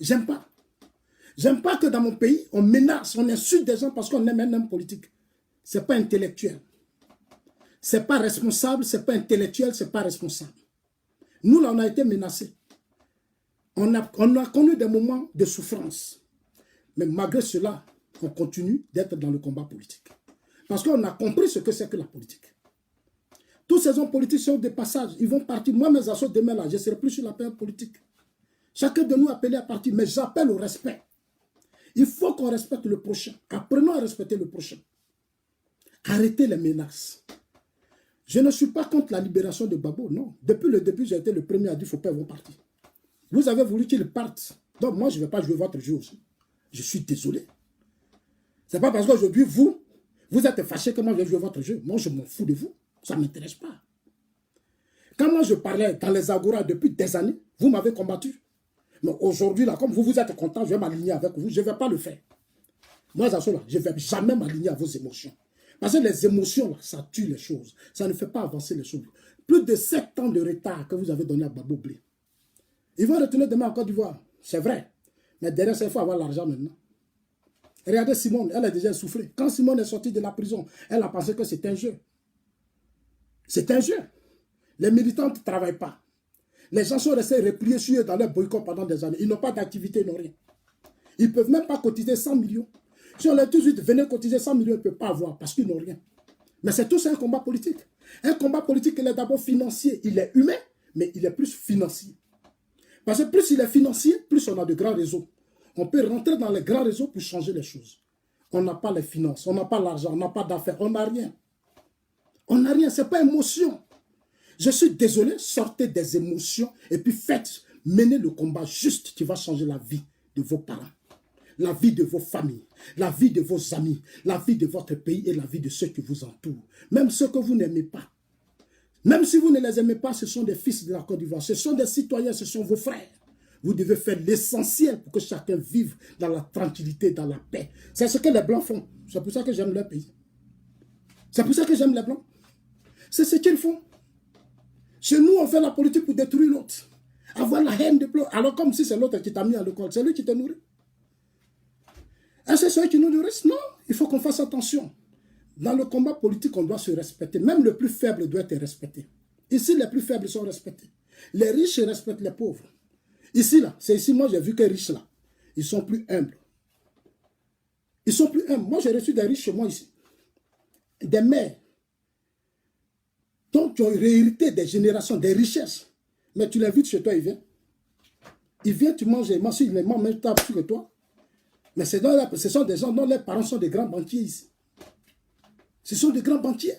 J'aime pas. J'aime pas que dans mon pays, on menace, on insulte des gens parce qu'on aime un homme politique. Ce n'est pas intellectuel. Ce n'est pas responsable, ce n'est pas intellectuel, ce n'est pas responsable. Nous, là, on a été menacés. On a connu des moments de souffrance. Mais malgré cela, on continue d'être dans le combat politique. Parce qu'on a compris ce que c'est que la politique. Tous ces hommes politiques sont des passages. Ils vont partir. Moi, mes assos demain, là, je ne serai plus sur la période politique. Chacun de nous appelé à partir. Mais j'appelle au respect. Il faut qu'on respecte le prochain. Apprenons à respecter le prochain. Arrêtez les menaces. Je ne suis pas contre la libération de Gbagbo, non. Depuis le début, j'ai été le premier à dire qu'il ne faut pas qu'ils vont partir. Vous avez voulu qu'ils partent. Donc moi, je ne vais pas jouer votre jeu aussi. Je suis désolé. Ce n'est pas parce qu'aujourd'hui, vous êtes fâchés que moi, je vais jouer votre jeu. Moi, je m'en fous de vous. Ça ne m'intéresse pas. Quand moi, je parlais dans les Agora depuis des années, vous m'avez combattu. Mais aujourd'hui, là, comme vous êtes content, je vais m'aligner avec vous. Je ne vais pas le faire. Moi, Zasso, là, je ne vais jamais m'aligner à vos émotions. Parce que les émotions, là, ça tue les choses. Ça ne fait pas avancer les choses. Plus de 7 ans de retard que vous avez donné à Gbagbo Blé. Ils vont retourner demain en Côte d'Ivoire. C'est vrai. Mais derrière ça, il faut avoir l'argent maintenant. Regardez Simone, elle a déjà souffert. Quand Simone est sortie de la prison, elle a pensé que c'était un jeu. C'est un jeu. Les militants ne travaillent pas. Les gens sont restés repliés sur eux dans leur boycott pendant des années. Ils n'ont pas d'activité, ils n'ont rien. Ils ne peuvent même pas cotiser 100 millions. Si on leur dit tout de suite, venez cotiser 100 millions, ils ne peuvent pas avoir parce qu'ils n'ont rien. Mais c'est tout ça un combat politique. Un combat politique, il est d'abord financier. Il est humain, mais il est plus financier. Parce que plus il est financier, plus on a de grands réseaux. On peut rentrer dans les grands réseaux pour changer les choses. On n'a pas les finances, on n'a pas l'argent, on n'a pas d'affaires, on n'a rien. On n'a rien, ce n'est pas émotion. Je suis désolé, sortez des émotions et puis menez le combat juste qui va changer la vie de vos parents, la vie de vos familles, la vie de vos amis, la vie de votre pays et la vie de ceux qui vous entourent. Même ceux que vous n'aimez pas. Même si vous ne les aimez pas, ce sont des fils de la Côte d'Ivoire, ce sont des citoyens, ce sont vos frères. Vous devez faire l'essentiel pour que chacun vive dans la tranquillité, dans la paix. C'est ce que les Blancs font. C'est pour ça que j'aime leur pays. C'est pour ça que j'aime les Blancs. C'est ce qu'ils font. Chez nous, on fait la politique pour détruire l'autre. Avoir la haine de l'autre. Alors comme si c'est l'autre qui t'a mis à l'école, c'est lui qui te nourrit. Est-ce que c'est ceux qui nous nourrissent? Non, il faut qu'on fasse attention. Dans le combat politique, on doit se respecter. Même le plus faible doit être respecté. Ici, les plus faibles sont respectés. Les riches respectent les pauvres. Ici, là, c'est ici, moi j'ai vu que riches là, ils sont plus humbles. Ils sont plus humbles. Moi, j'ai reçu des riches chez moi ici. Des mères. Donc, tu as réhérité des générations, des richesses. Mais tu l'invites chez toi, il vient. Il vient, tu manges, il mange, il mange même temps plus que toi. Mais ce sont des gens dont les parents sont des grands banquiers ici. Ce sont des grands banquiers.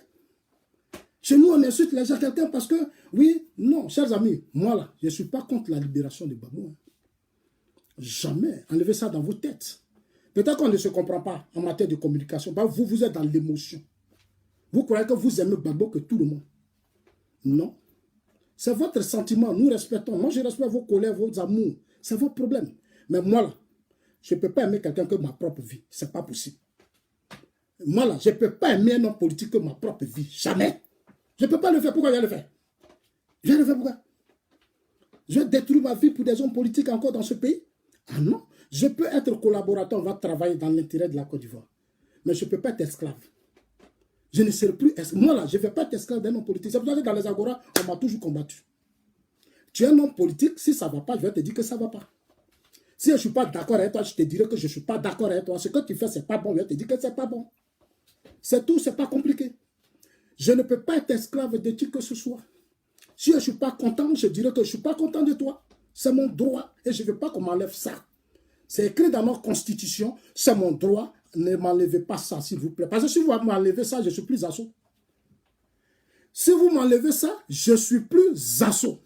Chez nous, on insulte les gens, quelqu'un parce que, oui, non, chers amis, moi là, je ne suis pas contre la libération de Gbagbo. Jamais. Enlevez ça dans vos têtes. Peut-être qu'on ne se comprend pas en matière de communication. Vous, vous êtes dans l'émotion. Vous croyez que vous aimez Gbagbo que tout le monde. Non. C'est votre sentiment. Nous respectons. Moi, je respecte vos colères, vos amours. C'est votre problème. Mais moi, là, je ne peux pas aimer quelqu'un que ma propre vie. Ce n'est pas possible. Moi, là, je ne peux pas aimer un homme politique que ma propre vie. Jamais. Je ne peux pas le faire. Pourquoi je vais le faire? Je vais le faire pourquoi? Je vais détruire ma vie pour des hommes politiques encore dans ce pays? Ah non. Je peux être collaborateur, on va travailler dans l'intérêt de la Côte d'Ivoire. Mais je ne peux pas être esclave. Je ne serai plus esclave. Moi, là, je ne vais pas être esclave d'un homme politique. C'est pour ça que dans les agoras, on m'a toujours combattu. Tu es un homme politique, si ça ne va pas, je vais te dire que ça ne va pas. Si je ne suis pas d'accord avec toi, je te dirai que je ne suis pas d'accord avec toi. Ce que tu fais, ce n'est pas bon. Je vais te dire que ce n'est pas bon. C'est tout, ce n'est pas compliqué. Je ne peux pas être esclave de qui que ce soit. Si je ne suis pas content, je dirais que je ne suis pas content de toi. C'est mon droit et je ne veux pas qu'on m'enlève ça. C'est écrit dans notre constitution, c'est mon droit. Ne m'enlevez pas ça, s'il vous plaît. Parce que si vous m'enlevez ça, je suis plus assaut. Si vous m'enlevez ça, je suis plus assaut.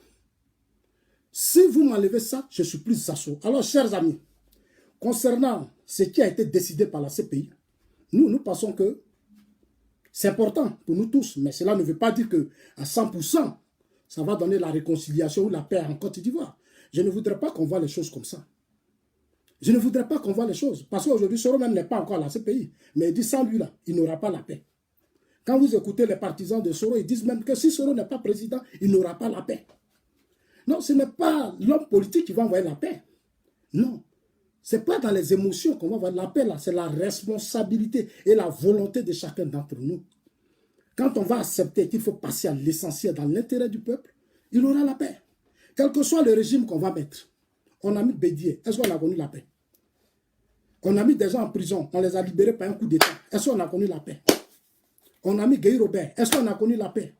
Si vous m'enlevez ça, je suis plus assaut. Alors, chers amis, concernant ce qui a été décidé par la CPI, nous pensons que c'est important pour nous tous, mais cela ne veut pas dire qu'à 100%, ça va donner la réconciliation ou la paix en Côte d'Ivoire. Je ne voudrais pas qu'on voit les choses comme ça. Je ne voudrais pas qu'on voit les choses. Parce qu'aujourd'hui, Soro même n'est pas encore là, ce pays. Mais il dit, sans lui, là, il n'aura pas la paix. Quand vous écoutez les partisans de Soro, ils disent même que si Soro n'est pas président, il n'aura pas la paix. Non, ce n'est pas l'homme politique qui va envoyer la paix. Non. Ce n'est pas dans les émotions qu'on va envoyer la paix, là. C'est la responsabilité et la volonté de chacun d'entre nous. Quand on va accepter qu'il faut passer à l'essentiel dans l'intérêt du peuple, il aura la paix. Quel que soit le régime qu'on va mettre. On a mis Bédié. Est-ce qu'on a connu la paix? On a mis des gens en prison. On les a libérés par un coup d'État. Est-ce qu'on a connu la paix? On a mis Guy Robert. Est-ce qu'on a connu la paix?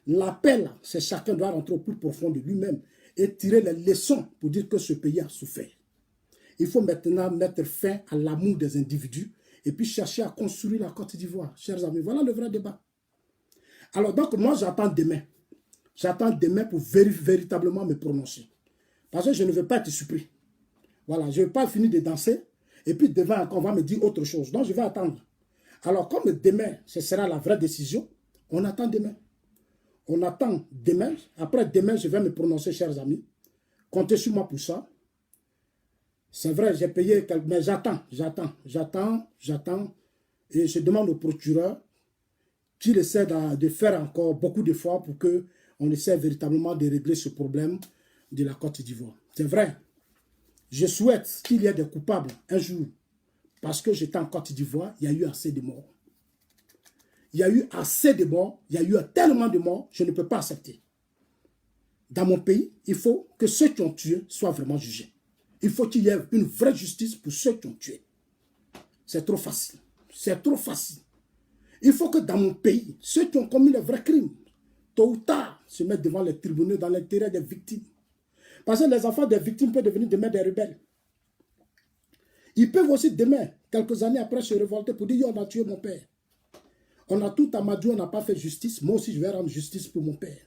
La paix, là, c'est chacun doit rentrer au plus profond de lui-même et tirer les leçons pour dire que ce pays a souffert. Il faut maintenant mettre fin à l'amour des individus et puis chercher à construire la Côte d'Ivoire. Chers amis, voilà le vrai débat. Alors, donc, moi, j'attends demain. J'attends demain pour véritablement me prononcer. Parce que je ne veux pas être surpris. Voilà, je ne veux pas finir de danser. Et puis demain, on va me dire autre chose. Donc, je vais attendre. Alors, comme demain, ce sera la vraie décision, on attend demain. On attend demain. Après demain, je vais me prononcer, chers amis. Comptez sur moi pour ça. C'est vrai, j'ai payé, mais j'attends. Et je demande au procureur qu'il essaie de faire encore beaucoup d'efforts pour qu'on essaie véritablement de régler ce problème de la Côte d'Ivoire. C'est vrai. Je souhaite qu'il y ait des coupables un jour. Parce que j'étais en Côte d'Ivoire, il y a eu assez de morts. Il y a eu assez de morts, il y a eu tellement de morts, je ne peux pas accepter. Dans mon pays, il faut que ceux qui ont tué soient vraiment jugés. Il faut qu'il y ait une vraie justice pour ceux qui ont tué. C'est trop facile. C'est trop facile. Il faut que dans mon pays, ceux qui ont commis les vrais crimes, tôt ou tard, se mettent devant les tribunaux dans l'intérêt des victimes. Parce que les enfants des victimes peuvent devenir demain des rebelles. Ils peuvent aussi demain, quelques années après, se révolter pour dire « on a tué mon père ». On a tout amadou, on n'a pas fait justice. Moi aussi, je vais rendre justice pour mon père.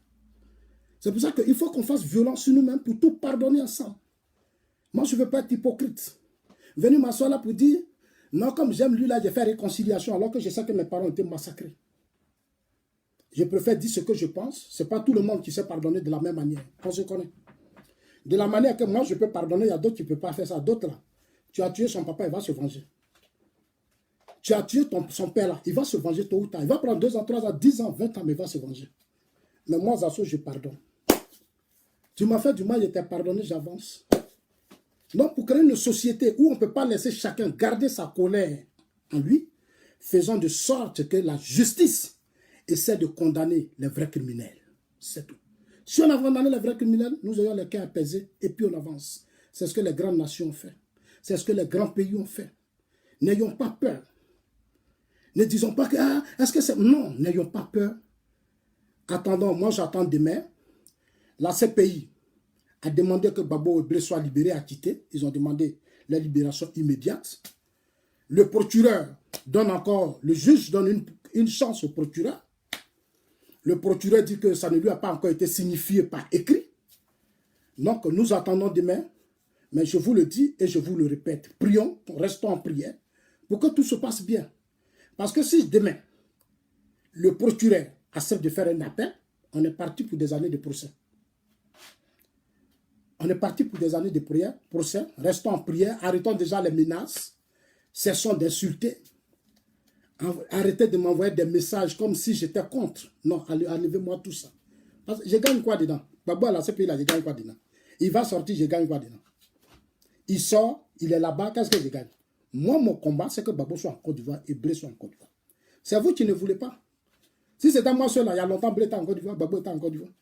C'est pour ça qu'il faut qu'on fasse violence sur nous-mêmes pour tout pardonner ensemble. Moi, je ne veux pas être hypocrite. Venir m'asseoir là pour dire « non, comme j'aime lui là, j'ai fait réconciliation alors que je sais que mes parents ont été massacrés ». Je préfère dire ce que je pense. Ce n'est pas tout le monde qui sait pardonner de la même manière. On se connaît. De la manière que moi, je peux pardonner, il y a d'autres qui ne peuvent pas faire ça. D'autres là, tu as tué son papa, il va se venger. Tu as tué son père là, il va se venger tôt ou tard. Il va prendre 2 ans, 3 ans, 10 ans, 20 ans, mais il va se venger. Mais moi, Zasso, je pardonne. Tu m'as fait du mal, je t'ai pardonné, j'avance. Donc, pour créer une société où on ne peut pas laisser chacun garder sa colère en lui, faisons de sorte que la justice essaie de condamner les vrais criminels. C'est tout. Si on a condamné les vrais criminels, nous ayons les cœurs apaisés et puis on avance. C'est ce que les grandes nations ont fait. C'est ce que les grands pays ont fait. N'ayons pas peur. Ne disons pas que, ah, est-ce que c'est... Non, n'ayons pas peur. Attendons, moi j'attends demain. La CPI a demandé que Gbagbo Eblé soit libéré, acquitté. Ils ont demandé la libération immédiate. Le procureur donne encore, le juge donne une chance au procureur. Le procureur dit que ça ne lui a pas encore été signifié par écrit. Donc nous attendons demain. Mais je vous le dis et je vous le répète. Prions, restons en prière pour que tout se passe bien. Parce que si demain, le procureur accepte de faire un appel, on est parti pour des années de procès. On est parti pour des années de prière, procès. Restons en prière, arrêtons déjà les menaces, cessons d'insulter. Arrêtez de m'envoyer des messages comme si j'étais contre. Non, enlevez-moi tout ça. Parce que je gagne quoi dedans? Gbagbo à la CPI, là, je gagne quoi dedans? Il va sortir, je gagne quoi dedans? Il sort, il est là-bas, qu'est-ce que je gagne? Moi, mon combat, c'est que Gbagbo soit en Côte d'Ivoire et Blé soit en Côte d'Ivoire. C'est vous qui ne voulez pas. Si c'était moi seul, là, il y a longtemps, Blé était en Côte d'Ivoire, Gbagbo était en Côte d'Ivoire.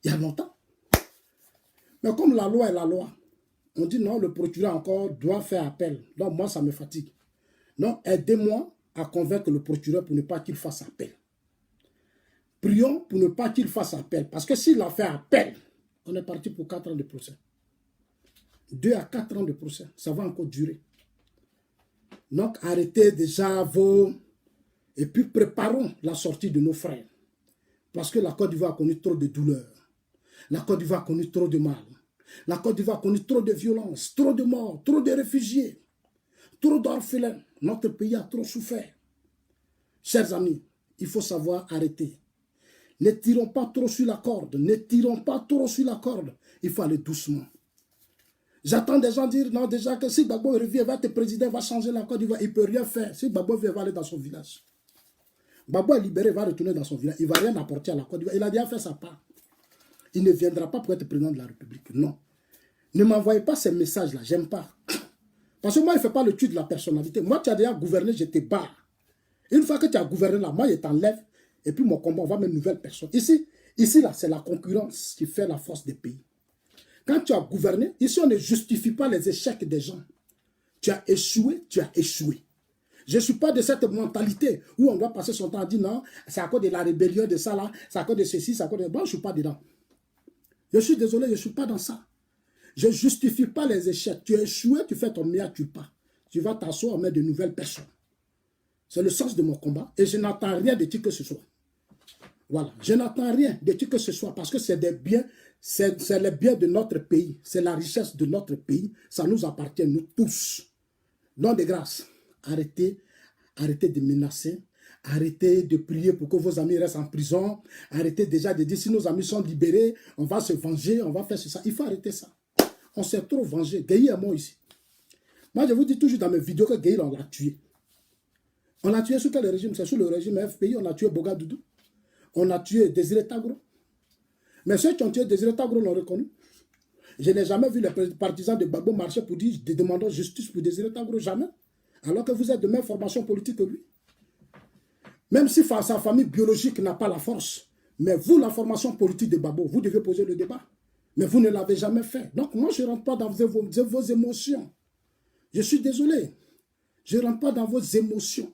Il y a longtemps. Mais comme la loi est la loi, on dit non, le procureur encore doit faire appel. Donc moi, ça me fatigue. Non, aidez-moi à convaincre le procureur pour ne pas qu'il fasse appel. Prions pour ne pas qu'il fasse appel. Parce que s'il a fait appel, on est parti pour 4 ans de procès. 2 à 4 ans de procès, ça va encore durer. Donc arrêtez déjà vos... Et puis préparons la sortie de nos frères. Parce que la Côte d'Ivoire a connu trop de douleurs. La Côte d'Ivoire a connu trop de mal. La Côte d'Ivoire a connu trop de violence, trop de morts, trop de réfugiés, trop d'orphelins. Notre pays a trop souffert. Chers amis, il faut savoir arrêter. Ne tirons pas trop sur la corde. Ne tirons pas trop sur la corde. Il faut aller doucement. J'attends des gens dire, non, déjà que si Gbagbo revient, va être président, va changer la Côte d'Ivoire, il ne peut rien faire. Si Gbagbo vient, va aller dans son village. Gbagbo est libéré, va retourner dans son village. Il ne va rien apporter à la Côte d'Ivoire. Il a déjà fait sa part. Il ne viendra pas pour être président de la République. Non. Ne m'envoyez pas ces messages-là. J'aime pas. Parce que moi, il ne fait pas le truc de la personnalité. Moi, tu as déjà gouverné, je te barre. Une fois que tu as gouverné là, moi, je t'enlève. Et puis mon combat, on va mettre une nouvelle personne. Ici là, c'est la concurrence qui fait la force des pays. Quand tu as gouverné, ici, on ne justifie pas les échecs des gens. Tu as échoué, tu as échoué. Je ne suis pas de cette mentalité où on doit passer son temps à dire non, c'est à cause de la rébellion de ça là, c'est à cause de ceci, c'est à cause de... Bon, je ne suis pas dedans. Je suis désolé, je ne suis pas dans ça. Je ne justifie pas les échecs. Tu as échoué, tu fais ton meilleur, tu pars. Tu vas t'asseoir, mettre de nouvelles personnes. C'est le sens de mon combat. Et je n'attends rien de qui que ce soit. Voilà. Je n'attends rien de qui que ce soit parce que c'est des biens, c'est les biens de notre pays. C'est la richesse de notre pays. Ça nous appartient, nous tous. Non de grâce. Arrêtez de menacer. Arrêtez de prier pour que vos amis restent en prison. Arrêtez déjà de dire si nos amis sont libérés, on va se venger, on va faire ça. Il faut arrêter ça. On s'est trop vengé. Gueye est mort ici. Moi, je vous dis toujours dans mes vidéos que Gueye, on l'a tué. On l'a tué sous quel régime? C'est sous le régime FPI. On a tué Bogadoudou. On a tué Désiré Tagro. Mais ceux qui ont tué Désiré Tagro l'ont reconnu. Je n'ai jamais vu les partisans de Gbagbo marcher pour dire demandons justice pour Désiré Tagro. Jamais. Alors que vous êtes de même formation politique que lui. Même si sa famille biologique n'a pas la force. Mais vous, la formation politique de Gbagbo, vous devez poser le débat. Mais vous ne l'avez jamais fait. Donc moi, je ne rentre pas dans vos émotions. Je suis désolé. Je ne rentre pas dans vos émotions.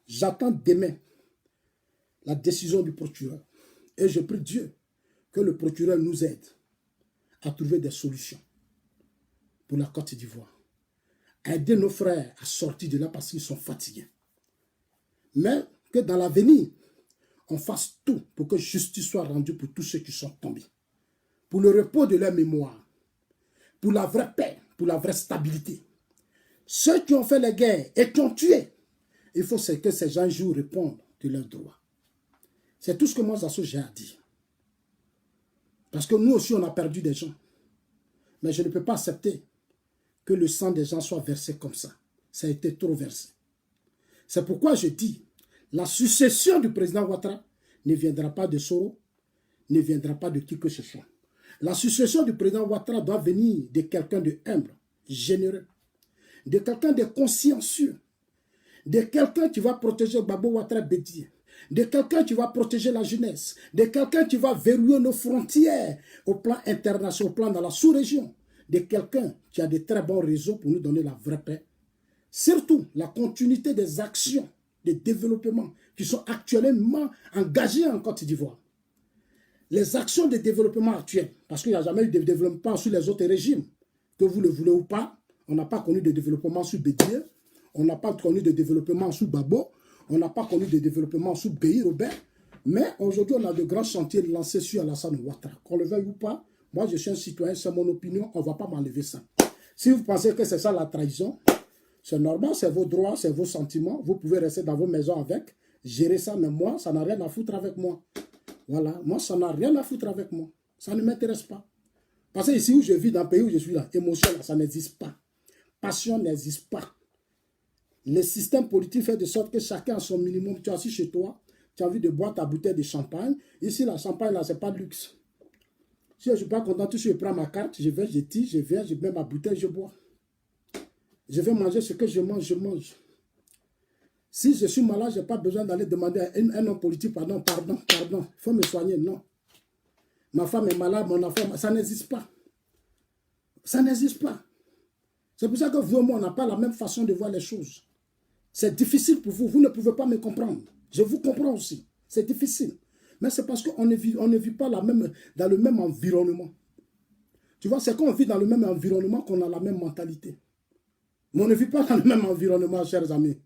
J'attends demain la décision du procureur. Et je prie Dieu que le procureur nous aide à trouver des solutions pour la Côte d'Ivoire. Aider nos frères à sortir de là parce qu'ils sont fatigués. Mais que dans l'avenir, on fasse tout pour que justice soit rendue pour tous ceux qui sont tombés. Pour le repos de leur mémoire. Pour la vraie paix, pour la vraie stabilité. Ceux qui ont fait les guerres et qui ont tué, il faut que ces gens un jour répondent de leurs droits. C'est tout ce que moi, Zasso, j'ai à dire. Parce que nous aussi, on a perdu des gens. Mais je ne peux pas accepter que le sang des gens soit versé comme ça. Ça a été trop versé. C'est pourquoi je dis, la succession du président Ouattara ne viendra pas de Soro, ne viendra pas de qui que ce soit. La succession du président Ouattara doit venir de quelqu'un de humble, généreux, de quelqu'un de consciencieux, de quelqu'un qui va protéger Gbagbo Ouattara Bédié, de quelqu'un qui va protéger la jeunesse, de quelqu'un qui va verrouiller nos frontières au plan international, au plan dans la sous-région, de quelqu'un qui a de très bons réseaux pour nous donner la vraie paix. Surtout la continuité des actions de développement qui sont actuellement engagées en Côte d'Ivoire. Les actions de développement actuelles, parce qu'il n'y a jamais eu de développement sur les autres régimes, que vous le voulez ou pas, on n'a pas connu de développement sous Bédier, on n'a pas connu de développement sous Babo, on n'a pas connu de développement sous Béhi Robert, mais aujourd'hui on a de grands chantiers lancés sur Alassane Ouattara. Qu'on le veuille ou pas, moi je suis un citoyen, c'est mon opinion, on ne va pas m'enlever ça. Si vous pensez que c'est ça la trahison, c'est normal, c'est vos droits, c'est vos sentiments, vous pouvez rester dans vos maisons avec, gérer ça, mais moi, ça n'a rien à foutre avec moi. Voilà, moi, ça n'a rien à foutre avec moi. Ça ne m'intéresse pas. Parce que ici où je vis, dans le pays où je suis là, émotion, là, ça n'existe pas. Passion n'existe pas. Le système politique fait de sorte que chacun a son minimum. Tu es assis chez toi, tu as envie de boire ta bouteille de champagne. Ici, la champagne, là, ce n'est pas de luxe. Si je ne suis pas content, je prends ma carte, je vais, je tire, je viens, je mets ma bouteille, je bois. Je vais manger ce que je mange, je mange. Si je suis malade, je n'ai pas besoin d'aller demander à un homme politique, pardon, il faut me soigner, non. Ma femme est malade, mon enfant, ça n'existe pas. Ça n'existe pas. C'est pour ça que vous et moi, on n'a pas la même façon de voir les choses. C'est difficile pour vous, vous ne pouvez pas me comprendre. Je vous comprends aussi, c'est difficile. Mais c'est parce qu'on ne vit pas dans le même environnement. Tu vois, c'est quand on vit dans le même environnement qu'on a la même mentalité. Mais on ne vit pas dans le même environnement, chers amis.